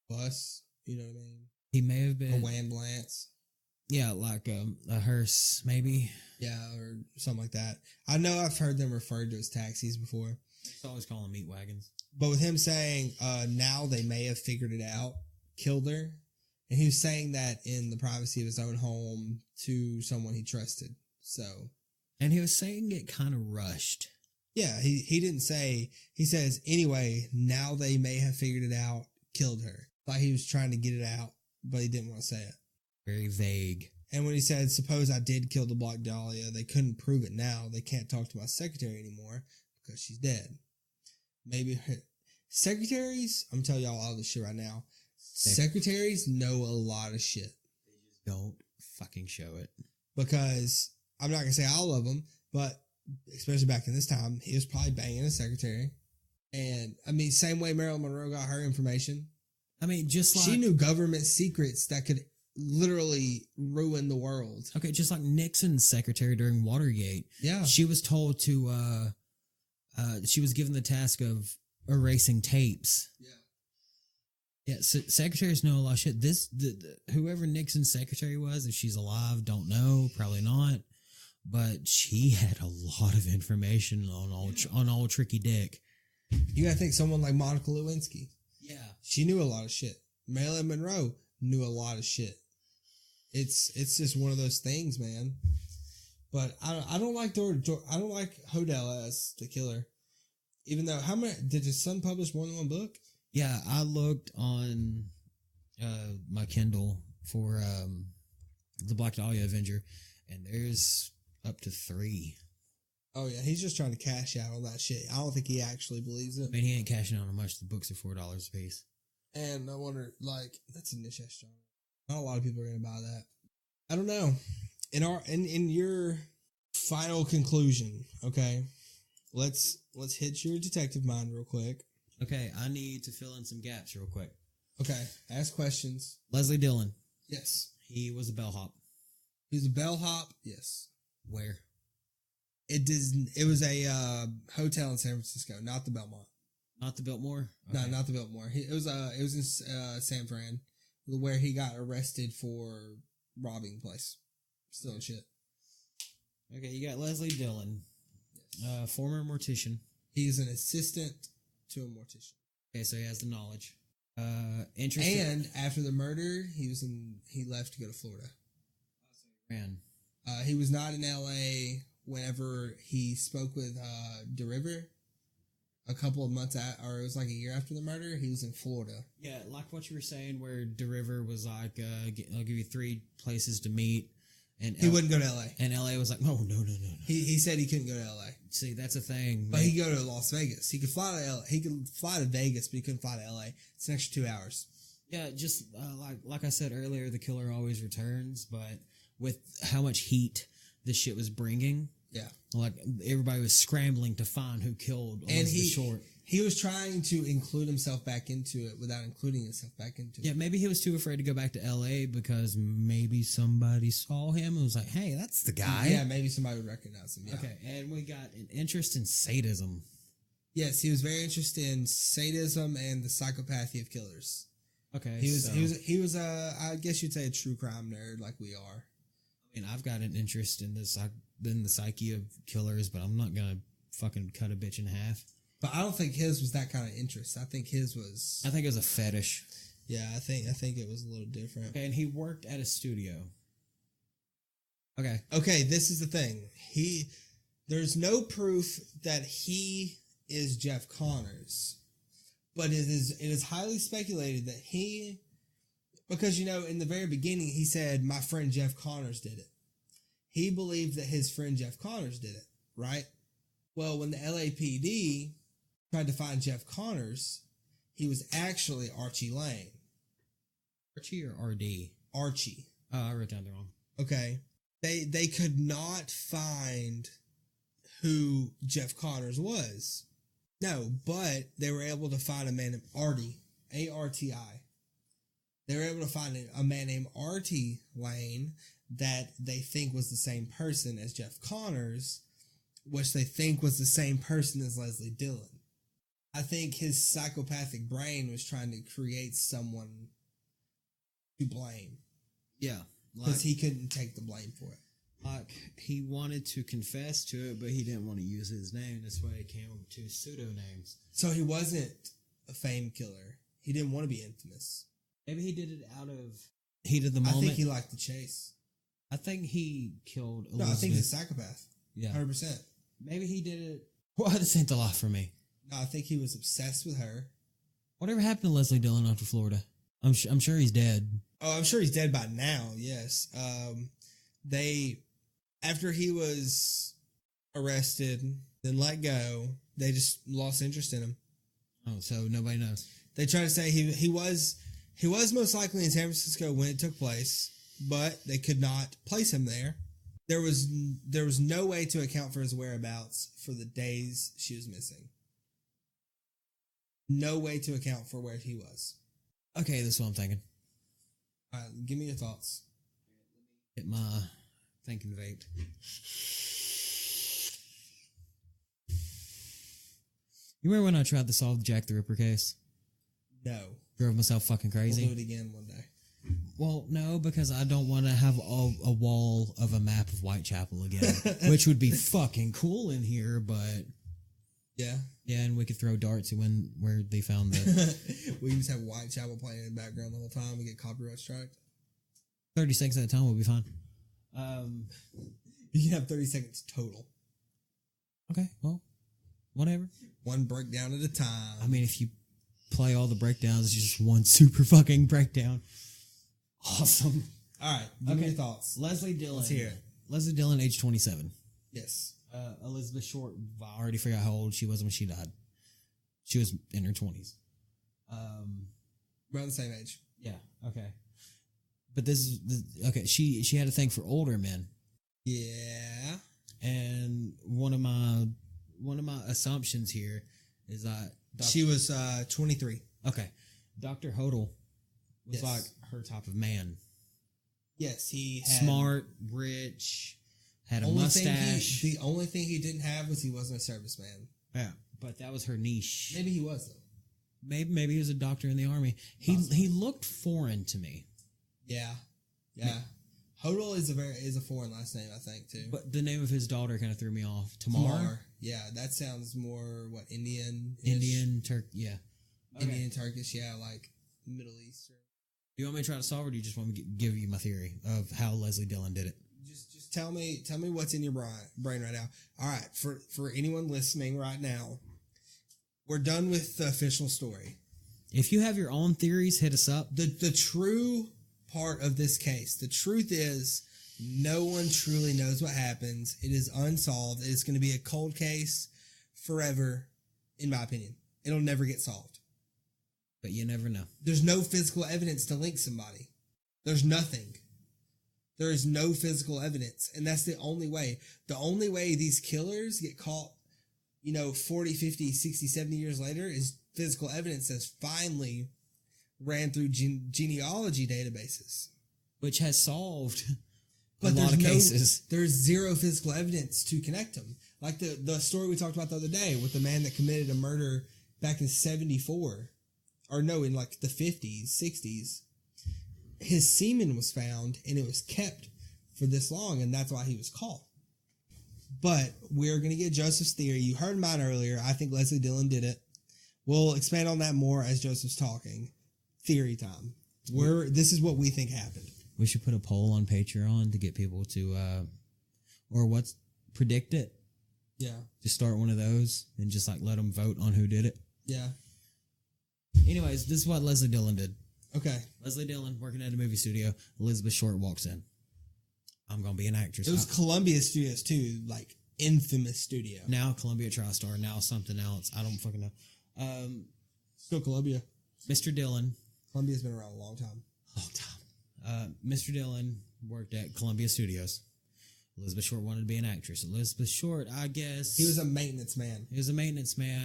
bus, you know what I mean? He may have been a ambulance. Yeah, like a hearse, maybe. Yeah, or something like that. I know I've heard them referred to as taxis before. I always call them meat wagons. But with him saying, now they may have figured it out, killed her. And he was saying that in the privacy of his own home to someone he trusted. So. And he was saying it kind of rushed. Yeah, he didn't say, he says, anyway, now they may have figured it out, killed her. Like he was trying to get it out, but he didn't want to say it. Very vague. And when he said, suppose I did kill the Black Dahlia, they couldn't prove it now. They can't talk to my secretary anymore because she's dead. Maybe her secretaries, I'm telling y'all all this shit right now. Secretaries know a lot of shit. They just don't fucking show it. Because I'm not going to say all of them, but especially back in this time, he was probably banging a secretary. And I mean, same way Marilyn Monroe got her information. I mean, just like she knew government secrets that could literally ruin the world. Okay, just like Nixon's secretary during Watergate. Yeah. She was told to, she was given the task of erasing tapes. Yeah. Yeah, so secretaries know a lot of shit. Whoever Nixon's secretary was, if she's alive, don't know, probably not. But she had a lot of information on old Tricky Dick. You gotta think someone like Monica Lewinsky. Yeah. She knew a lot of shit. Marilyn Monroe knew a lot of shit. It's just one of those things, man. But I don't like I don't like Hodel as the killer. Even though, how many did his son publish more than one book? Yeah, I looked on my Kindle for the Black Dahlia Avenger, and there's up to 3. Oh yeah, he's just trying to cash out on that shit. I don't think he actually believes it. I mean, he ain't cashing out on much. The books are $4 a piece. And I wonder, like, that's a niche ass genre. Not a lot of people are gonna buy that. I don't know. In your final conclusion, okay, let's hit your detective mind real quick. Okay, I need to fill in some gaps real quick. Okay, ask questions. Leslie Dillon. Yes. He was a bellhop. He was a bellhop. Yes. Where? It was a hotel in San Francisco, not the Belmont. Not the Biltmore? Okay. No, not the Biltmore. It was in San Fran, where he got arrested for robbing the place, stealing shit. Okay, you got Leslie Dillon, yes. Former mortician. He's an assistant to a mortician. Okay, so he has the knowledge. Interesting. And after the murder, he left to go to Florida. Man. He was not in LA whenever he spoke with DeRiver a couple of months or it was like a year after the murder. He was in Florida. Yeah, like what you were saying, where DeRiver was like, "I'll give you 3 places to meet," and he wouldn't go to LA. And LA was like, "No." He said he couldn't go to LA. See, that's a thing. But he could go to Las Vegas. He could fly to LA. He could fly to Vegas, but he couldn't fly to LA. It's an extra 2 hours. Yeah, just like I said earlier, the killer always returns. But with how much heat this shit was bringing, Yeah. Like everybody was scrambling to find who killed Elizabeth Short. He was trying to include himself back into it without including himself back into it. Yeah, maybe he was too afraid to go back to L.A. because maybe somebody saw him and was like, hey, that's the guy. Yeah, maybe somebody would recognize him. Yeah. Okay, and we got an interest in sadism. Yes, he was very interested in sadism and the psychopathy of killers. Okay, he was I guess you'd say a true crime nerd like we are. I mean, I've got an interest in the psyche of killers, but I'm not gonna fucking cut a bitch in half. But I don't think his was that kind of interest. I think his was... I think it was a fetish. Yeah, I think it was a little different. Okay, and he worked at a studio. Okay. Okay, this is the thing. There's no proof that he is Jeff Connors. But it is highly speculated that he... Because, in the very beginning, he said, my friend Jeff Connors did it. He believed that his friend Jeff Connors did it, right? Well, when the LAPD tried to find Jeff Connors, he was actually Archie Lang. Archie or RD? Archie. Oh, I wrote down the wrong. Okay. They could not find who Jeff Connors was. No, but they were able to find a man named Artie. A-R-T-I. They were able to find a man named Artie Lane that they think was the same person as Jeff Connors, which they think was the same person as Leslie Dillon. I think his psychopathic brain was trying to create someone to blame. Yeah. Because he couldn't take the blame for it. Like, he wanted to confess to it, but he didn't want to use his name. That's why he came up with two pseudonames. So he wasn't a fame killer. He didn't want to be infamous. Maybe he did it out of heat of the moment. I think he liked the chase. I think he killed Elizabeth. No, I think he's a psychopath. Yeah. 100%. Maybe he did it... Well, this ain't the law for me. No, I think he was obsessed with her. Whatever happened to Leslie Dillon after Florida? I'm sure he's dead. Oh, I'm sure he's dead by now, yes. After he was arrested, then let go, they just lost interest in him. Oh, so nobody knows. They try to say he was most likely in San Francisco when it took place, but they could not place him there. There was no way to account for his whereabouts for the days she was missing. No way to account for where he was. Okay, this is what I'm thinking. All right, give me your thoughts. Get my thinking vaped. You remember when I tried to solve the Jack the Ripper case? No. Drove myself fucking crazy. We'll do it again one day. Well, no, because I don't want to have a wall of a map of Whitechapel again, which would be fucking cool in here, but... Yeah. Yeah, and we could throw darts and where they found the... We can just have Whitechapel playing in the background the whole time. We get copyright striked. 30 seconds at a time will be fine. You can have 30 seconds total. Okay, well, whatever. One breakdown at a time. I mean, if you play all the breakdowns, it's just one super fucking breakdown. Awesome. All right, give me your thoughts. Leslie Dillon. Let's hear it. Leslie Dillon, age 27. Yes. Elizabeth Short, I already forgot how old she was when she died. She was in her 20s. Around the same age. Yeah, okay. But this is... Okay, she had a thing for older men. Yeah. And one of my assumptions here is that... She was 23. Okay. Dr. Hodel was like her type of man. Yes, he had... Smart, rich, had a mustache. The only thing he didn't have was he wasn't a serviceman. Yeah, but that was her niche. Maybe he was, though. Maybe he was a doctor in the army. He looked foreign to me. Yeah. Hodel is a foreign last name, I think, too. But the name of his daughter kind of threw me off. Tamar? Yeah, that sounds more, Indian? Yeah. Okay. Indian, Turkish, yeah, like Middle Eastern. Do you want me to try to solve it, or do you just want me to give you my theory of how Leslie Dillon did it? Just tell me what's in your brain right now. All right, for anyone listening right now, we're done with the official story. If you have your own theories, hit us up. The true part of this case, the truth is, no one truly knows what happens. It is unsolved. It's going to be a cold case forever, in my opinion. It'll never get solved. But you never know. There's no physical evidence to link somebody. There's nothing. There is no physical evidence, and that's the only way. The only way these killers get caught, 40, 50, 60, 70 years later is physical evidence that's finally ran through genealogy databases. Which has solved but a lot of cases. There's zero physical evidence to connect them. Like the story we talked about the other day with the man that committed a murder back in 74, or no, in like the 50s, 60s. His semen was found and it was kept for this long, and that's why he was caught. But we're going to get Joseph's theory. You heard mine earlier. I think Leslie Dillon did it. We'll expand on that more as Joseph's talking. Theory time. This is what we think happened. We should put a poll on Patreon to get people to, predict it. Yeah. Just start one of those and just like let them vote on who did it. Yeah. Anyways, this is what Leslie Dillon did. Okay. Leslie Dillon working at a movie studio. Elizabeth Short walks in. I'm going to be an actress. It was Columbia Studios too, like infamous studio. Now Columbia TriStar, now something else. I don't fucking know. Still Columbia. Mr. Dillon. Columbia's been around a long time. Mr. Dillon worked at Columbia Studios. Elizabeth Short wanted to be an actress. Elizabeth Short, I guess... He was a maintenance man.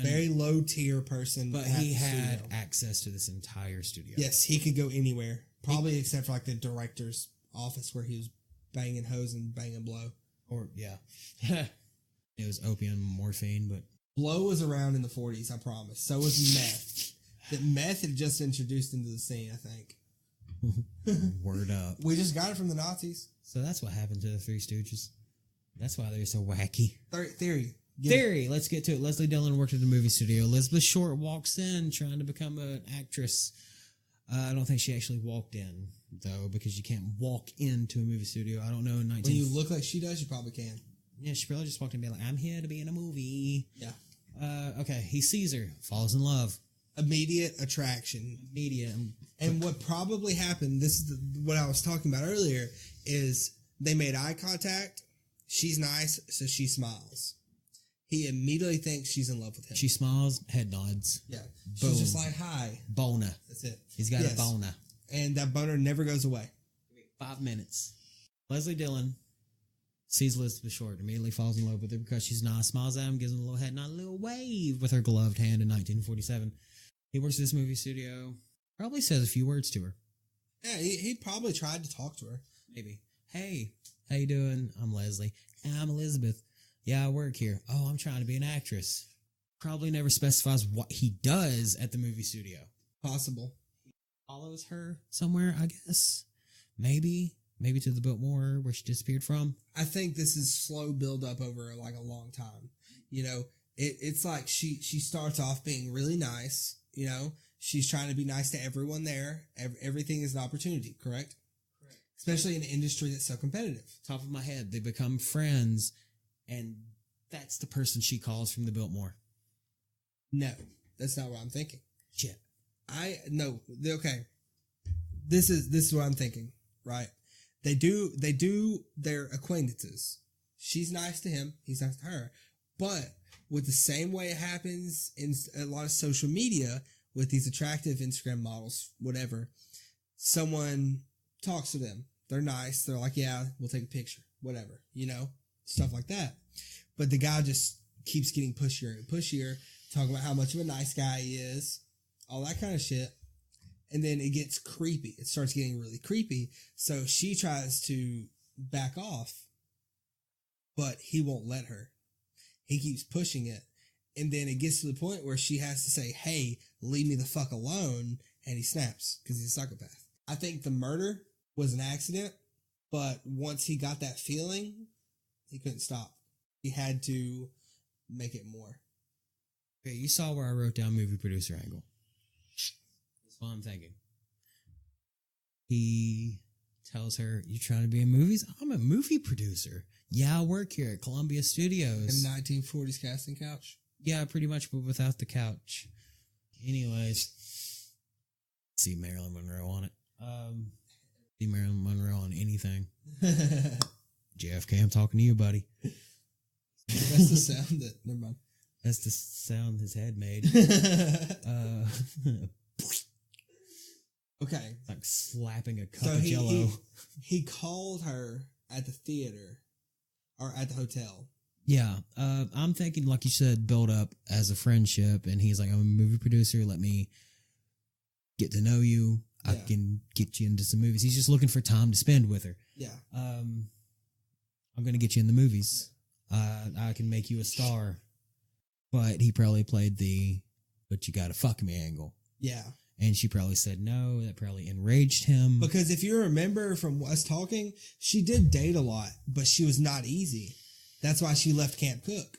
Very low tier person. But he had access to this entire studio. Yes, he could go anywhere. Probably except for like the director's office where he was banging hoes and banging blow. Or, yeah. It was opium and morphine, but... Blow was around in the 40s, I promise. So was meth. That meth had just introduced into the scene, I think. Word up. We just got it from the Nazis. So that's what happened to the Three Stooges. That's why they're so wacky. Theory. Let's get to it. Leslie Dillon worked at the movie studio. Elizabeth Short walks in trying to become an actress. I don't think she actually walked in, though, because you can't walk into a movie studio. I don't know. When you look like she does, you probably can. Yeah, she probably just walked in and be like, I'm here to be in a movie. Yeah. Okay, he sees her, falls in love. Immediate attraction. And what probably happened, this is what I was talking about earlier, is they made eye contact. She's nice, so she smiles. He immediately thinks she's in love with him. She smiles, head nods. Yeah. She's just like, hi. Boner. That's it. He's got a boner. And that boner never goes away. 5 minutes. Leslie Dillon sees Elizabeth Short, immediately falls in love with her because she's nice, smiles at him, gives him a little head nod, a little wave with her gloved hand in 1947. He works at this movie studio, probably says a few words to her. Yeah, he probably tried to talk to her. Maybe. Hey, how you doing? I'm Leslie. I'm Elizabeth. Yeah, I work here. Oh, I'm trying to be an actress. Probably never specifies what he does at the movie studio. Possible. He follows her somewhere, I guess. Maybe to the Biltmore where she disappeared from. I think this is slow build up over like a long time. It's like she starts off being really nice. She's trying to be nice to everyone there. Everything is an opportunity, correct? Correct. Especially in an industry that's so competitive. Top of my head, they become friends, and that's the person she calls from the Biltmore. No, that's not what I'm thinking. Shit. Okay. This is what I'm thinking, right? They do their acquaintances. She's nice to him. He's nice to her. But with the same way it happens in a lot of social media with these attractive Instagram models, whatever, someone talks to them. They're nice. They're like, yeah, we'll take a picture, whatever, stuff like that. But the guy just keeps getting pushier and pushier, talking about how much of a nice guy he is, all that kind of shit. And then it gets creepy. It starts getting really creepy. So she tries to back off, but he won't let her. He keeps pushing it. And then it gets to the point where she has to say, hey, leave me the fuck alone. And he snaps because he's a psychopath. I think the murder was an accident, but once he got that feeling, he couldn't stop. He had to make it more. Okay, you saw where I wrote down movie producer angle. That's what I'm thinking. He tells her, you trying to be in movies? I'm a movie producer. Yeah, I work here at Columbia Studios. A 1940s casting couch? Yeah, pretty much, but without the couch. Anyways, see Marilyn Monroe on it. See Marilyn Monroe on anything. JFK, I'm talking to you, buddy. That's the sound that... Never mind. That's the sound his head made. Okay. Like slapping a cup So of Jello. he called her at the theater or at the hotel. Yeah, I'm thinking, like you said, build up as a friendship, and he's like, I'm a movie producer, let me get to know you, I can get you into some movies. He's just looking for time to spend with her. Yeah. I'm going to get you in the movies. I can make you a star. But he probably played the, but you gotta fuck me angle. Yeah. And she probably said no. That probably enraged him. Because if you remember from us talking, she did date a lot, but she was not easy. That's why she left Camp Cook,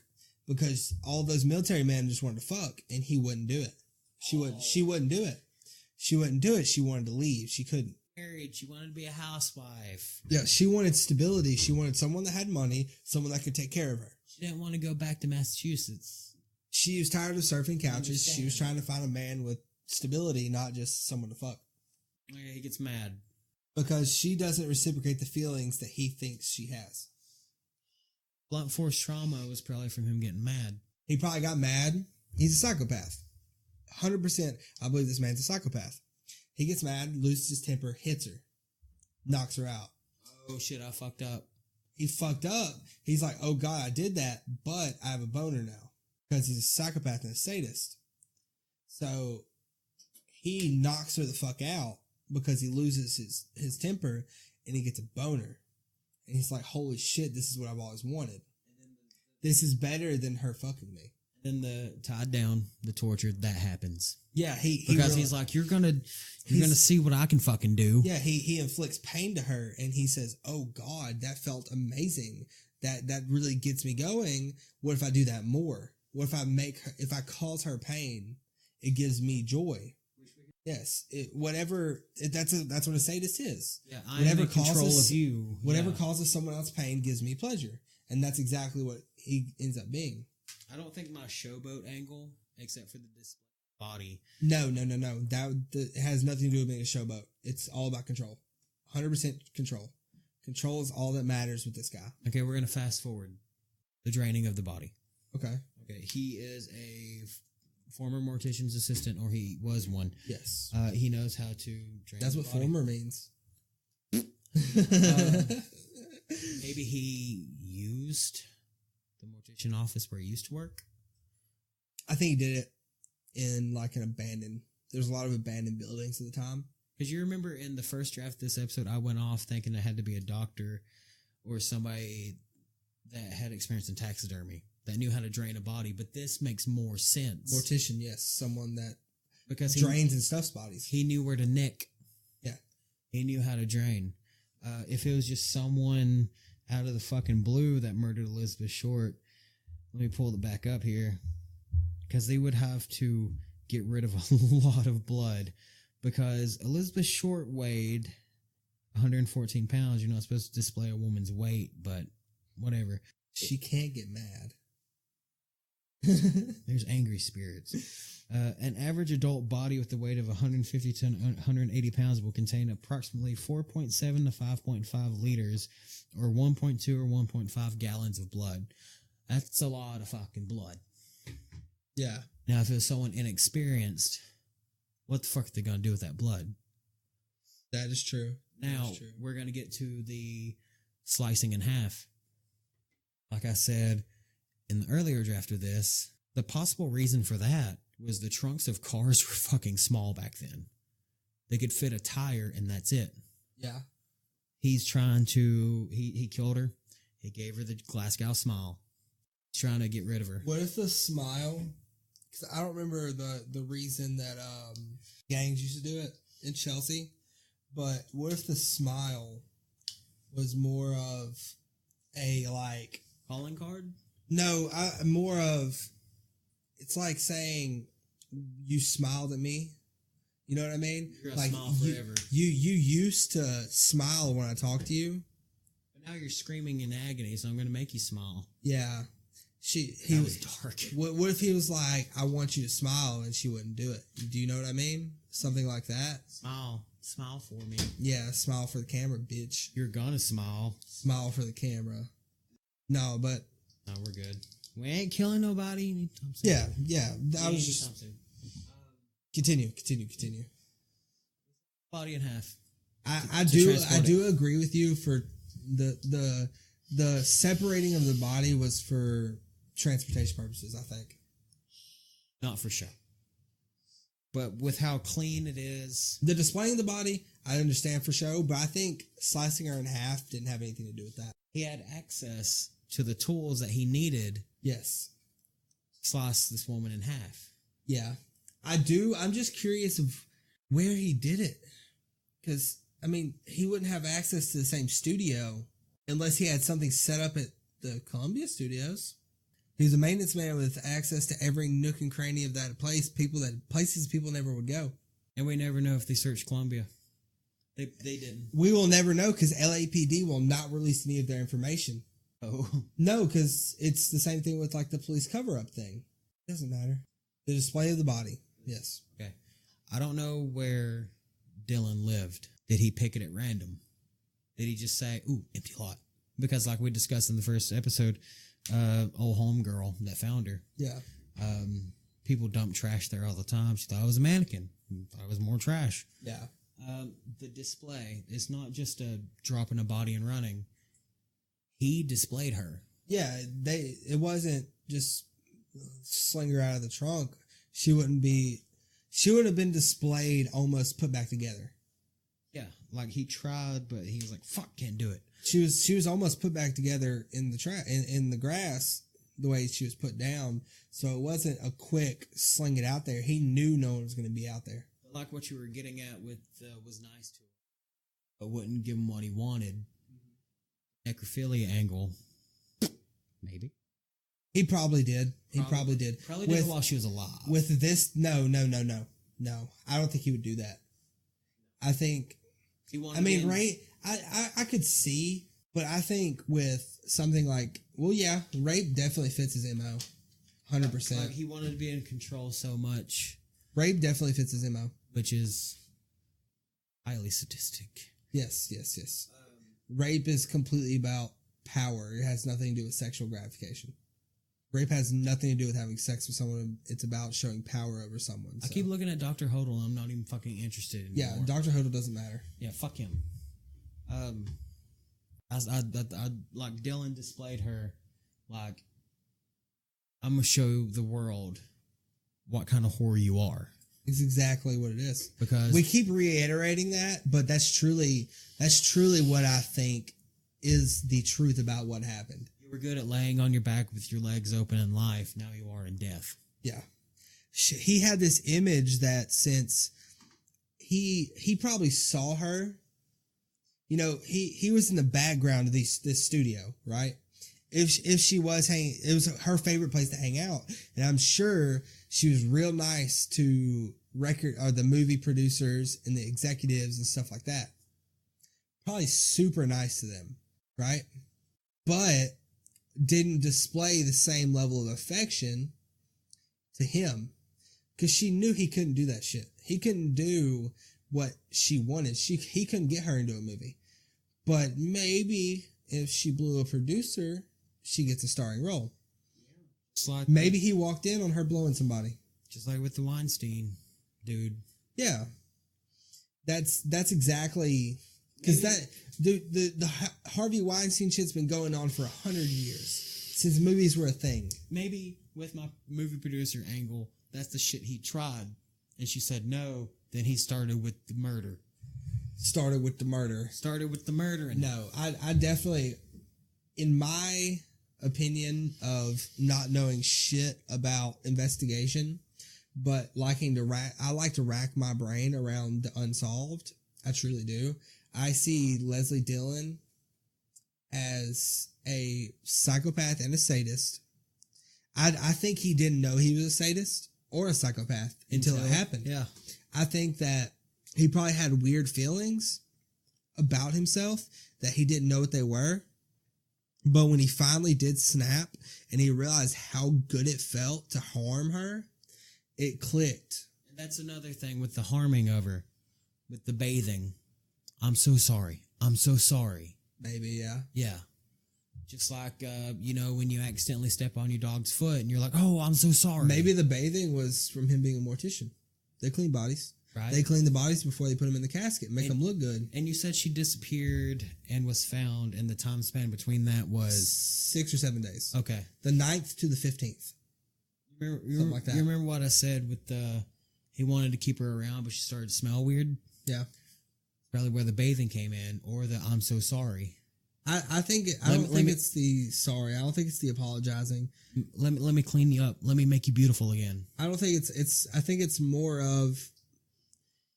because all those military men just wanted to fuck, and he wouldn't do it. She wouldn't do it. She wouldn't do it. She wanted to leave. She couldn't. Married. She wanted to be a housewife. Yeah, she wanted stability. She wanted someone that had money, someone that could take care of her. She didn't want to go back to Massachusetts. She was tired of surfing couches. She was trying to find a man with stability, not just someone to fuck. Yeah, he gets mad. Because she doesn't reciprocate the feelings that he thinks she has. Blunt force trauma was probably from him getting mad. He probably got mad. He's a psychopath. 100%. I believe this man's a psychopath. He gets mad, loses his temper, hits her, knocks her out. Oh shit, I fucked up. He fucked up. He's like, oh God, I did that, but I have a boner now. Because he's a psychopath and a sadist. So he knocks her the fuck out because he loses his temper and he gets a boner. And he's like, holy shit, this is what I've always wanted. This is better than her fucking me. Then the tied down, the torture, that happens. Yeah, he's like, you're gonna see what I can fucking do. Yeah, he inflicts pain to her, and he says, "Oh God, that felt amazing. That really gets me going. What if I do that more? What if if I cause her pain, it gives me joy." Yes, that's what a sadist is. Yeah, I'm in control of you. Whatever causes someone else pain gives me pleasure, and that's exactly what he ends up being. I don't think my showboat angle, except for the display body. No. That has nothing to do with being a showboat. It's all about control. 100% control. Control is all that matters with this guy. Okay, we're gonna fast forward the draining of the body. Okay. He is a former mortician's assistant, or he was one. Yes. He knows how to drain. That's what body. former means. Maybe he used the mortician office where he used to work. I think he did it in like an abandoned. There's a lot of abandoned buildings at the time. Because you remember in the first draft of this episode, I went off thinking it had to be a doctor or somebody that had experience in taxidermy that knew how to drain a body. But this makes more sense. Mortician, yes, someone that because drains and stuffs bodies. He knew where to nick. Yeah, he knew how to drain. If it was just someone out of the fucking blue that murdered Elizabeth Short, let me pull it back up here, because they would have to get rid of a lot of blood, because Elizabeth Short weighed 114 pounds. You're not supposed to display a woman's weight, but whatever. She can't get mad. There's angry spirits. An average adult body with the weight of 150 to 180 pounds will contain approximately 4.7 to 5.5 liters, or 1.2 or 1.5 gallons of blood. That's a lot of fucking blood. Yeah. Now, if it was someone inexperienced, what the fuck are they going to do with that blood? That is true. Now, we're going to get to the slicing in half. Like I said in the earlier draft of this, the possible reason for that was the trunks of cars were fucking small back then. They could fit a tire and that's it. Yeah. He's trying to, he killed her. He gave her the Glasgow smile. He's trying to get rid of her. What if the smile, because I don't remember the reason that gangs used to do it in Chelsea, but what if the smile was more of a like... calling card? No, more of, it's like saying you smiled at me. You know what I mean? You're gonna like smile forever. You used to smile when I talked to you. But now you're screaming in agony, so I'm going to make you smile. Yeah. He was dark. What if he was like, I want you to smile, and she wouldn't do it? Do you know what I mean? Something like that. Smile for me. Yeah, smile for the camera, bitch. You're gonna smile. Smile for the camera. No, but no, we're good. We ain't killing nobody. Yeah. I was just continue. body in half. I do agree with you for the separating of the body was for transportation purposes, I think. Not for show. But with how clean it is. The displaying the body, I understand for show, but I think slicing her in half didn't have anything to do with that. He had access to the tools that he needed. Yes. To slice this woman in half. Yeah. I do. I'm just curious of where he did it. Because, I mean, he wouldn't have access to the same studio unless he had something set up at the Columbia Studios. He was a maintenance man with access to every nook and cranny of that place, places people never would go. And we never know if they searched Columbia. They didn't. We will never know because LAPD will not release any of their information. Oh. No, because it's the same thing with like the police cover-up thing. Doesn't matter. The display of the body. Yes. Okay. I don't know where Dylan lived. Did he pick it at random? Did he just say, ooh, empty lot? Because like we discussed in the first episode, old homegirl that found her. Yeah. People dump trash there all the time. She thought it was a mannequin. Thought it was more trash. Yeah. The display is not just a dropping a body and running. He displayed her. Yeah, it wasn't just sling her out of the trunk. She would have been displayed, almost put back together. Yeah, like he tried, but he was like, "Fuck, can't do it." She was almost put back together in the in the grass the way she was put down. So it wasn't a quick sling it out there. He knew no one was going to be out there. Like what you were getting at with was nice to him, but wouldn't give him what he wanted. Necrophilia angle, maybe. He probably did. Probably did it while she was alive. With this, no. I don't think he would do that. I think. Rape. I could see, but I think with something like, well, yeah, rape definitely fits his MO, 100%. Like he wanted to be in control so much. Rape definitely fits his MO, which is highly sadistic. Yes. Rape is completely about power. It has nothing to do with sexual gratification. Rape has nothing to do with having sex with someone. It's about showing power over someone. So. I keep looking at Dr. Hodel and I'm not even fucking interested anymore. Yeah, Dr. Hodel doesn't matter. Yeah, fuck him. I like Dylan displayed her like, I'm going to show the world what kind of whore you are. It's exactly what it is. Because we keep reiterating that, but that's truly what I think is the truth about what happened. You were good at laying on your back with your legs open in life. Now you are in death. Yeah. He had this image that since he probably saw her, you know, he was in the background of this studio, right? If she was hanging, it was her favorite place to hang out. And I'm sure she was real nice to the movie producers and the executives and stuff like that. Probably super nice to them, right? But didn't display the same level of affection to him because she knew he couldn't do that shit. He couldn't do what she wanted. He couldn't get her into a movie. But maybe if she blew a producer, she gets a starring role. Like maybe he walked in on her blowing somebody. Just like with the Weinstein dude. Yeah. That's exactly because the Harvey Weinstein shit's been going on for 100 years since movies were a thing. Maybe with my movie producer angle, that's the shit he tried, and she said no. Then he started with the murder. And no, I definitely, in my opinion of not knowing shit about investigation, but I like to rack my brain around the unsolved. I truly do. I see Leslie Dillon as a psychopath and a sadist. I think he didn't know he was a sadist or a psychopath until it happened. Yeah. I think that he probably had weird feelings about himself that he didn't know what they were. But when he finally did snap and he realized how good it felt to harm her, it clicked. And that's another thing with the harming of her, with the bathing. I'm so sorry. Maybe, yeah. Yeah. Just like, when you accidentally step on your dog's foot and you're like, oh, I'm so sorry. Maybe the bathing was from him being a mortician. They clean bodies. Right. They clean the bodies before they put them in the casket, make them look good. And you said she disappeared and was found, and the time span between that was 6 or 7 days. Okay. The 9th to the 15th. Something like that. You remember what I said with he wanted to keep her around, but she started to smell weird? Yeah. Probably where the bathing came in, or the I'm so sorry. I don't think it's the sorry. I don't think it's the apologizing. Let me clean you up. Let me make you beautiful again. I don't think it's I think it's more of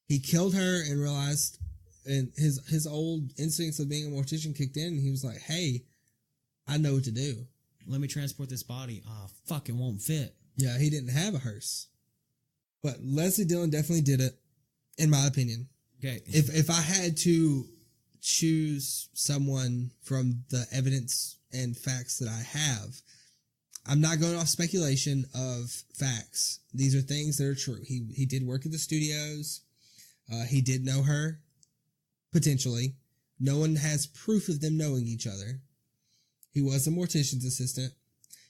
he killed her and realized, and his old instincts of being a mortician kicked in, and he was like, hey, I know what to do. Let me transport this body. Fuck, it won't fit. Yeah, he didn't have a hearse. But Leslie Dillon definitely did it, in my opinion. Okay. If I had to choose someone from the evidence and facts that I have, I'm not going off speculation of facts. These are things that are true. He did work at the studios. He did know her, potentially. No one has proof of them knowing each other. He was a mortician's assistant.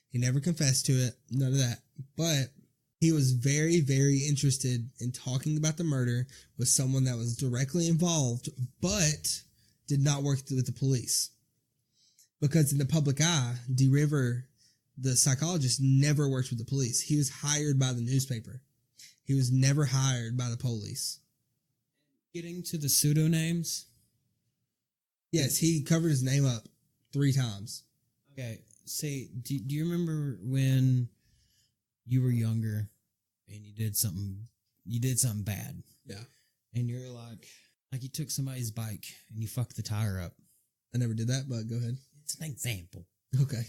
He never confessed to it. None of that. But he was very, very interested in talking about the murder with someone that was directly involved, but did not work with the police. Because in the public eye, D. River, the psychologist, never worked with the police. He was hired by the newspaper. He was never hired by the police. Getting to the pseudonames. Yes, he covered his name up 3 times. Okay, say, do you remember when you were younger and you did something bad? Yeah. And you're like you took somebody's bike and you fucked the tire up. I never did that, but go ahead. It's an example. Okay.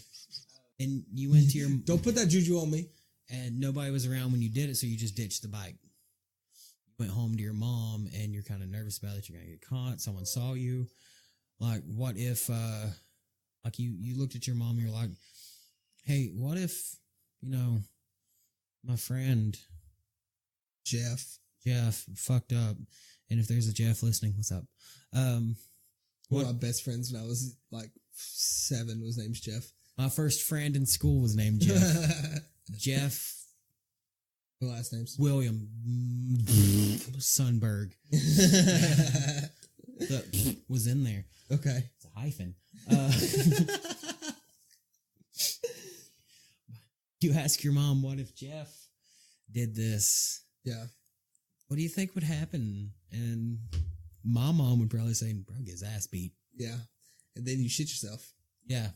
And you went to your... Don't put that juju on me. And nobody was around when you did it, so you just ditched the bike. You went home to your mom and you're kind of nervous about it. You're going to get caught. Someone saw you. Like, what if... you looked at your mom and you're like, hey, what if, my friend Jeff fucked up, and if there's a Jeff listening, what's up? One of my best friends when I was like 7 was named Jeff. My first friend in school was named Jeff. Jeff. The last names? William Sundberg. Was in there. Okay. It's a hyphen. You ask your mom, what if Jeff did this? Yeah. What do you think would happen? And my mom would probably say, bro, get his ass beat. Yeah. And then you shit yourself. Yeah.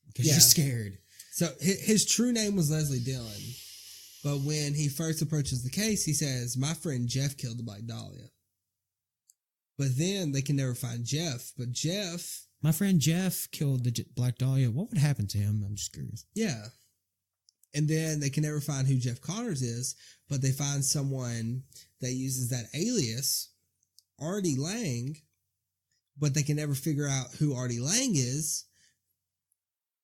Because you're scared. So his true name was Leslie Dillon. But when he first approaches the case, he says, my friend Jeff killed the Black Dhalia. But then they can never find Jeff. But Jeff... My friend Jeff killed the Black Dahlia. What would happen to him? I'm just curious. Yeah. And then they can never find who Jeff Connors is, but they find someone that uses that alias, Artie Lang, but they can never figure out who Artie Lang is,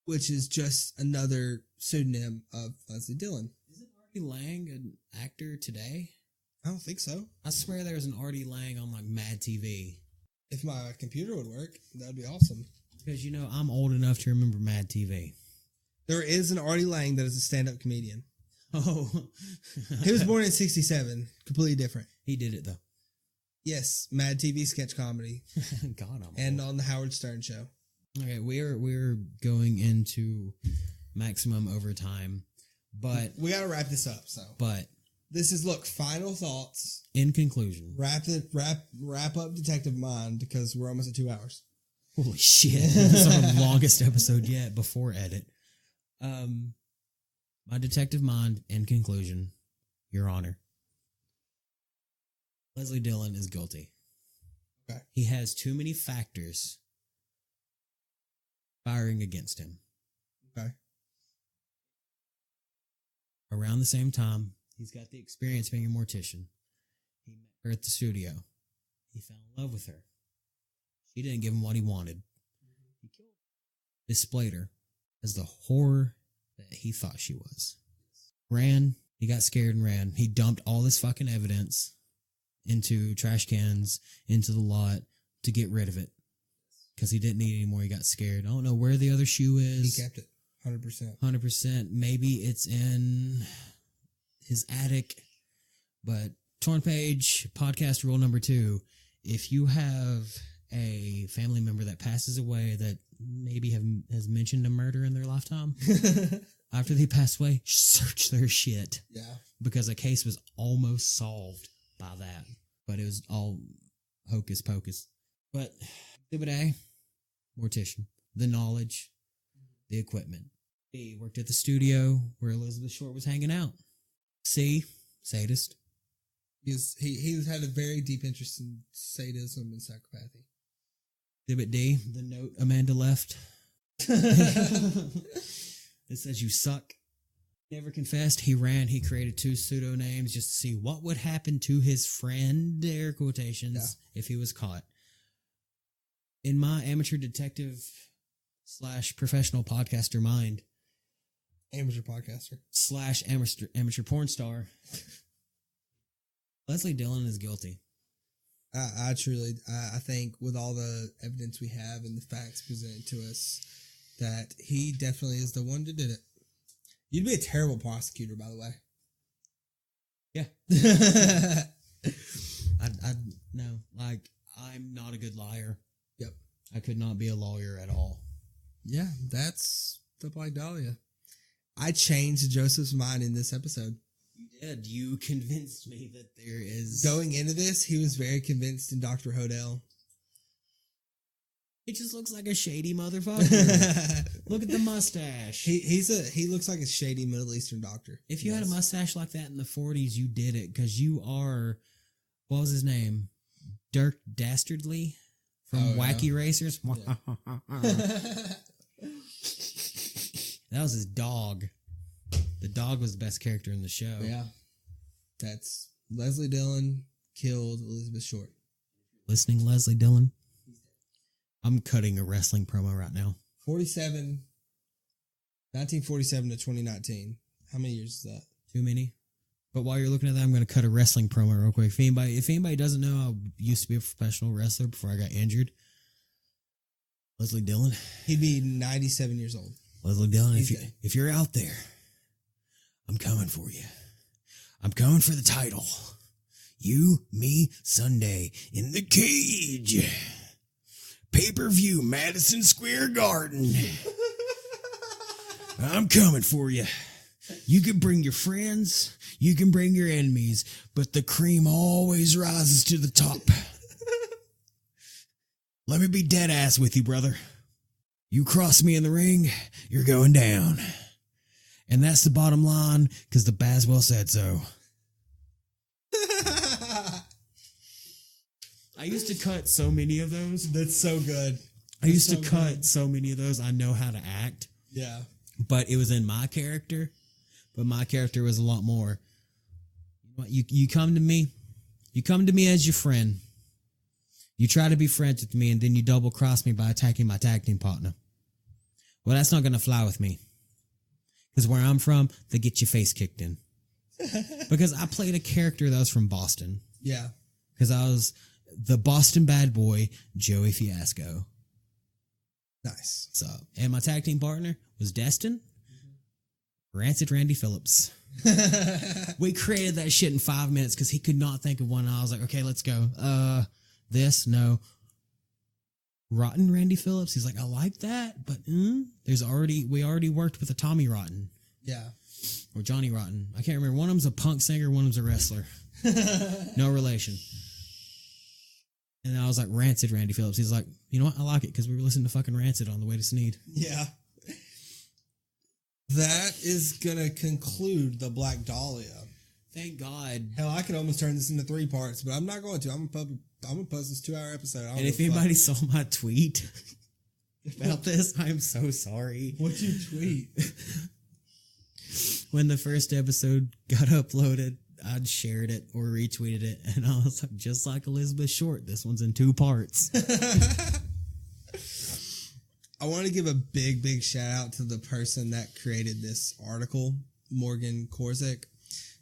which is just another pseudonym of Leslie Dillon. Isn't Artie Lang an actor today? I don't think so. I swear there's an Artie Lang on like Mad TV. If my computer would work, that'd be awesome. Because, I'm old enough to remember Mad TV. There is an Artie Lang that is a stand-up comedian. Oh. He was born in 1967. Completely different. He did it, though. Yes, Mad TV sketch comedy. God, and on the Howard Stern show. Okay, we're going into maximum overtime, but... We gotta wrap this up, so... But... This is, final thoughts. In conclusion. Wrap up Detective Mind, because we're almost at 2 hours. Holy shit. This is our longest episode yet before edit. My Detective Mind, in conclusion, Your Honor. Leslie Dillon is guilty. Okay. He has too many factors firing against him. Okay. Around the same time, he's got the experience being a mortician. He met her at the studio. He fell in love with her. She didn't give him what he wanted. He killed her. Displayed her as the horror that he thought she was. Ran. He got scared and ran. He dumped all this fucking evidence into trash cans, into the lot, to get rid of it. Because he didn't need it anymore. He got scared. I don't know where the other shoe is. He kept it. 100%. 100%. Maybe it's in his attic, but Torn Page podcast rule number 2. If you have a family member that passes away that maybe has mentioned a murder in their lifetime, after they pass away, search their shit. Yeah. Because a case was almost solved by that. But it was all hocus pocus. But Exhibit A, mortician. The knowledge, the equipment. B, worked at the studio where Elizabeth Short was hanging out. C, sadist. He had a very deep interest in sadism and psychopathy. Exhibit D, the note Amanda left. It says you suck. Never confessed. He ran. He created 2 pseudonames just to see what would happen to his friend, air quotations, if he was caught. In my amateur detective / professional podcaster mind, Amateur podcaster / amateur porn star, Leslie Dillon is guilty. I truly think with all the evidence we have and the facts presented to us, that he definitely is the one that did it. You'd be a terrible prosecutor, by the way. Yeah. I no, like, I'm not a good liar. Yep. I could not be a lawyer at all. Yeah, that's the Black Dahlia. I changed Joseph's mind in this episode. You did. You convinced me that there is... Going into this, he was very convinced in Dr. Hodel. He just looks like a shady motherfucker. Look at the mustache. He looks like a shady Middle Eastern doctor. If you had a mustache like that in the 40s, you did it because you are... What was his name? Dirk Dastardly from Wacky Racers. Yeah. That was his dog. The dog was the best character in the show. Yeah. That's Leslie Dillon killed Elizabeth Short. Listening, Leslie Dillon? I'm cutting a wrestling promo right now. 1947 to 2019. How many years is that? Too many. But while you're looking at that, I'm going to cut a wrestling promo real quick. If anybody doesn't know, I used to be a professional wrestler before I got injured. Leslie Dillon. He'd be 97 years old. Leslie Dillon, if you're out there, I'm coming for you. I'm coming for the title. You, me, Sunday in the cage. Pay-per-view, Madison Square Garden. I'm coming for you. You can bring your friends, you can bring your enemies, but the cream always rises to the top. Let me be dead ass with you, brother. You cross me in the ring, you're going down. And that's the bottom line, because the Baswell said so. I used to cut so many of those. That's so good. I used to cut so many of those. I know how to act. Yeah. But it was in my character. But my character was a lot more. You come to me. You come to me as your friend. You try to be friends with me, and then you double cross me by attacking my tag team partner. Well, that's not going to fly with me. Because where I'm from, they get your face kicked in. Because I played a character that was from Boston. Yeah. Because I was the Boston bad boy, Joey Fiasco. Nice. So, and my tag team partner was Destin, Rancid Randy Phillips. We created that shit in 5 minutes because he could not think of one. I was like, okay, let's go. No. Rotten Randy Phillips. He's like, I like that, but we already worked with a Tommy Rotten. Yeah. Or Johnny Rotten. I can't remember. One of them's a punk singer, one of them's a wrestler. No relation. And I was like, Rancid Randy Phillips. He's like, you know what? I like it because we were listening to fucking Rancid on the way to Sneed. Yeah. That is going to conclude the Black Dahlia. Thank God. Hell, I could almost turn this into 3 parts, but I'm not going to. I'm going to post this 2-hour episode. And if anybody saw my tweet about this, I'm so sorry. What'd you tweet? When the first episode got uploaded, I'd shared it or retweeted it, and I was like, just like Elizabeth Short, this one's in 2 parts. I want to give a big shout out to the person that created this article, Morgan Korzik.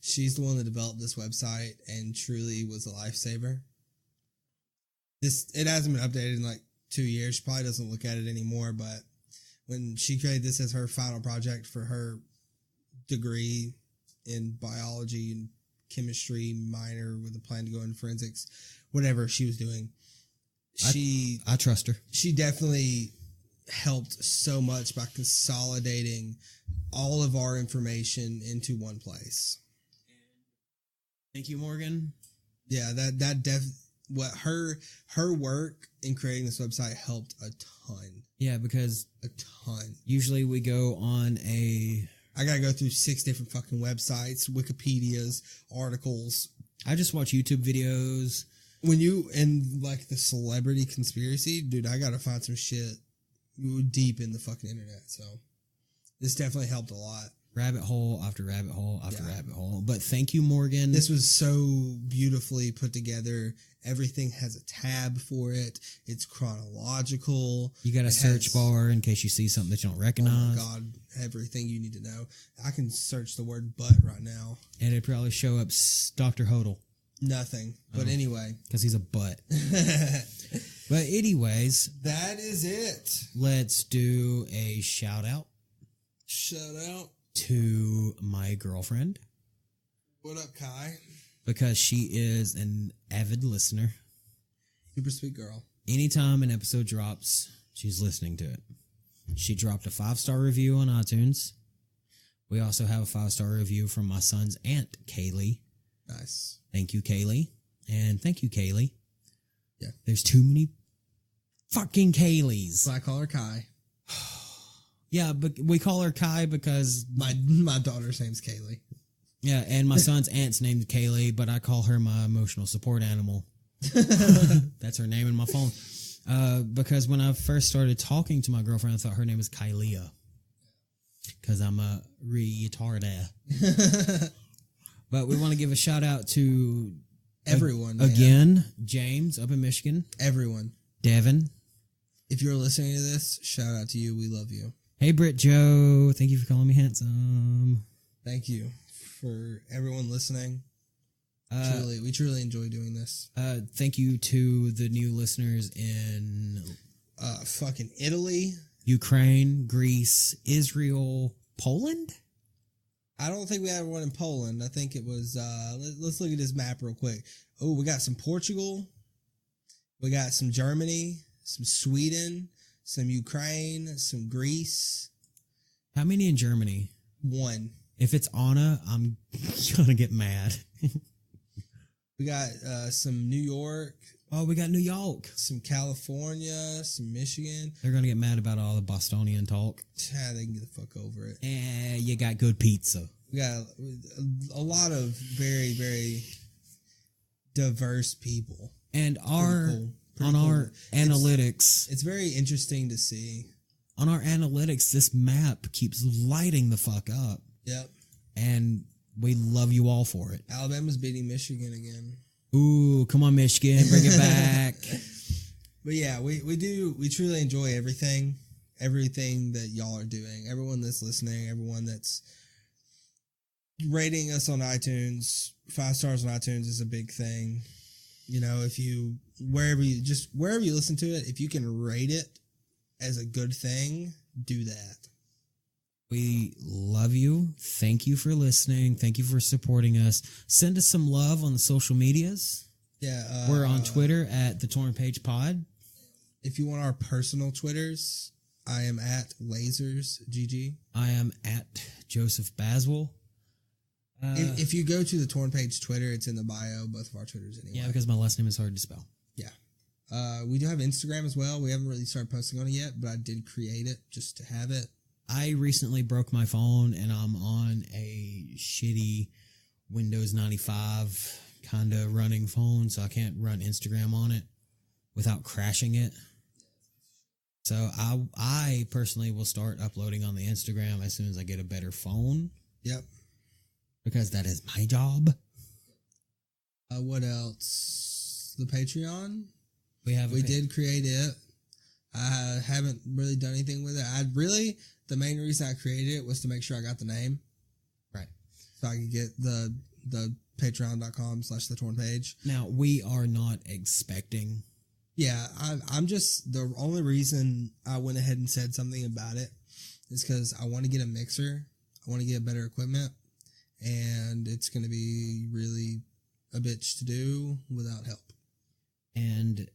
She's the one that developed this website and truly was a lifesaver. It hasn't been updated in like 2 years. She probably doesn't look at it anymore, but when she created this as her final project for her degree in biology and chemistry minor with a plan to go into forensics, whatever she was doing. I trust her. She definitely helped so much by consolidating all of our information into one place. Thank you, Morgan. Yeah, what her work in creating this website helped a ton. Yeah, because A ton. usually we go on I gotta go through 6 different fucking websites, Wikipedias, articles. I just watch YouTube videos. When you in like the celebrity conspiracy, dude, I gotta find some shit deep in the fucking internet. So this definitely helped a lot. Rabbit hole after rabbit hole after rabbit hole. But thank you, Morgan. This was so beautifully put together. Everything has a tab for it. It's chronological. You got a search bar in case you see something that you don't recognize. Oh my God, everything you need to know. I can search the word butt right now. And it'd probably show up Dr. Hodel. Nothing. But anyway. Because he's a butt. But anyways. That is it. Let's do a shout out. Shout out to my girlfriend. What up, Kai? Because she is an avid listener. Super sweet girl. Anytime an episode drops, she's listening to it. She dropped a 5-star review on iTunes. We also have a 5-star review from my son's aunt, Kaylee. Nice. Thank you, Kaylee. And thank you, Kaylee. Yeah. There's too many fucking Kayleys. So I call her Kai. Yeah, but we call her Kai because my daughter's name's Kaylee. Yeah, and my son's aunt's named Kaylee, but I call her my emotional support animal. That's her name in my phone. Because when I first started talking to my girlfriend, I thought her name was Kylia. Because I'm a retarded. But we want to give a shout out to everyone. Again, James up in Michigan. Everyone. Devin. If you're listening to this, shout out to you. We love you. Hey, Britt Joe. Thank you for calling me handsome. Thank you for everyone listening. We truly enjoy doing this. Thank you to the new listeners in fucking Italy, Ukraine, Greece, Israel, Poland. I don't think we had one in Poland. I think it was. Let's look at this map real quick. Oh, we got some Portugal. We got some Germany, some Sweden, some Ukraine, some Greece. How many in Germany? 1. If it's Anna, I'm gonna get mad. We got some New York. Oh, we got New York. Some California, some Michigan. They're gonna get mad about all the Bostonian talk. They can get the fuck over it. You got good pizza. We got a lot of very, very diverse people. And Pretty on cool. our analytics. It's very interesting to see. On our analytics, this map keeps lighting the fuck up. Yep. And we love you all for it. Alabama's beating Michigan again. Ooh, come on, Michigan, bring it back. But yeah, we truly enjoy everything that y'all are doing. Everyone that's listening, everyone that's rating us on iTunes. 5 stars on iTunes is a big thing. You know, wherever you listen to it, if you can rate it as a good thing, do that. We love you. Thank you for listening. Thank you for supporting us. Send us some love on the social medias. Yeah. We're on Twitter at The Torn Page Pod. If you want our personal Twitters, I am at LasersGG. I am at Joseph Baswell. If you go to the Torn Page Twitter, it's in the bio, both of our Twitters anyway. Yeah, because my last name is hard to spell. Yeah. We do have Instagram as well. We haven't really started posting on it yet, but I did create it just to have it. I recently broke my phone and I'm on a shitty Windows 95 kind of running phone, so I can't run Instagram on it without crashing it. So I personally will start uploading on the Instagram as soon as I get a better phone. Yep. Because that is my job. What else? The Patreon? We did create it. I haven't really done anything with it. The main reason I created it was to make sure I got the name. Right. So I could get the patreon.com/the torn page. Now, we are not expecting. Yeah, I'm just, the only reason I went ahead and said something about it is because I want to get a mixer. I want to get better equipment. and it's going to be really a bitch to do without help. And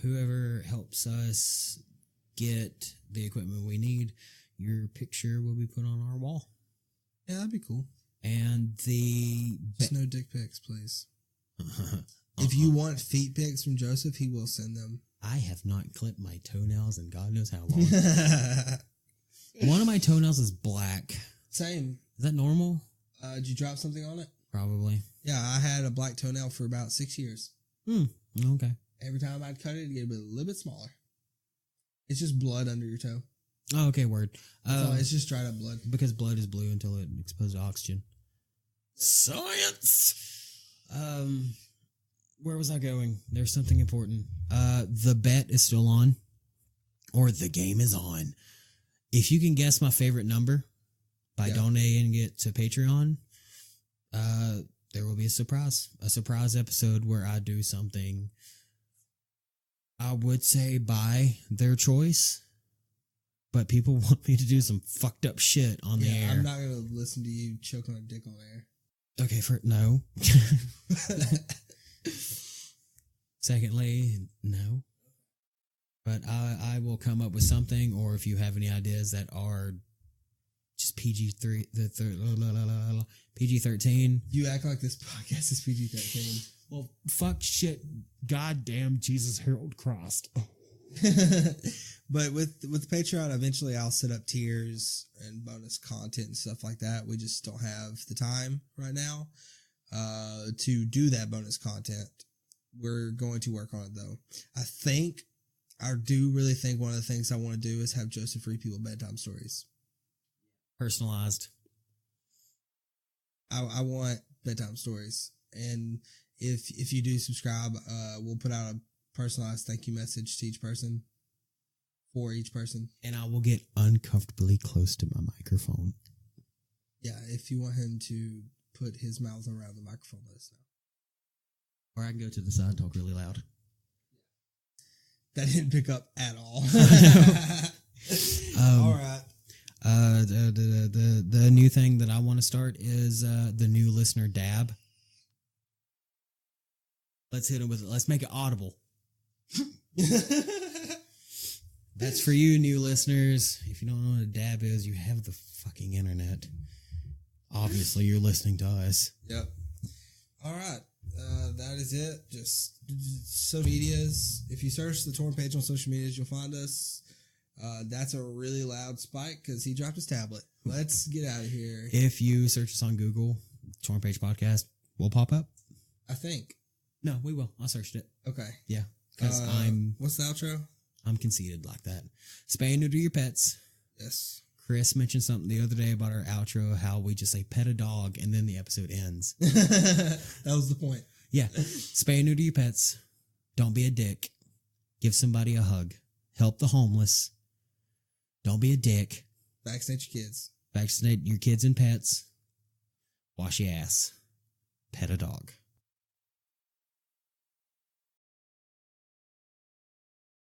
whoever helps us get the equipment we need, your picture will be put on our wall. Yeah, that'd be cool. And just no dick pics, please. If you want feet pics from Joseph, he will send them. I have not clipped my toenails in God knows how long. One of my toenails is black. Same. Is that normal? Did you drop something on it? Probably. Yeah, I had a black toenail for about 6 years. Okay. Every time I'd cut it, it'd get a little bit smaller. It's just blood under your toe. Oh, okay, word. It's just dried up blood. Because blood is blue until it exposed to oxygen. Science! Where was I going? There's something important. The bet is still on. Or the game is on. If you can guess my favorite number by donating it to Patreon, there will be a surprise episode where I do something, I would say, by their choice, but people want me to do some fucked up shit on the air. I'm not going to listen to you choke on a dick on air. Okay, no. Secondly, no. But I will come up with something, or if you have any ideas that are just PG-13. You act like this podcast is PG-13. Well, fuck shit. Goddamn Jesus Harold Crossed. But with Patreon, eventually I'll set up tiers and bonus content and stuff like that. We just don't have the time right now to do that bonus content. We're going to work on it, though. I do really think one of the things I want to do is have Joseph read people bedtime stories. Personalized. I want bedtime stories. And if you do subscribe, we'll put out a personalized thank you message to each person. For each person. And I will get uncomfortably close to my microphone. Yeah, if you want him to put his mouth around the microphone, let us know. Or I can go to the side and talk really loud. That didn't pick up at all. All right. The new thing that I want to start is the new listener dab. Let's hit him with it. Let's make it audible. That's for you, new listeners. If you don't know what a dab is, you have the fucking internet. Obviously, you're listening to us. Yep. All right. That is it. Just social medias. If you search the Torn page on social medias, you'll find us. That's a really loud spike because he dropped his tablet. Let's get out of here. If you search us on Google, Torn Page Podcast, we'll pop up. I think. No, we will. I searched it. Okay. Yeah. Because what's the outro? I'm conceited like that. Spay and neuter your pets. Yes. Chris mentioned something the other day about our outro, how we just say pet a dog and then the episode ends. That was the point. Yeah. Spay and neuter your pets. Don't be a dick. Give somebody a hug. Help the homeless. Don't be a dick. Vaccinate your kids. Vaccinate your kids and pets. Wash your ass. Pet a dog.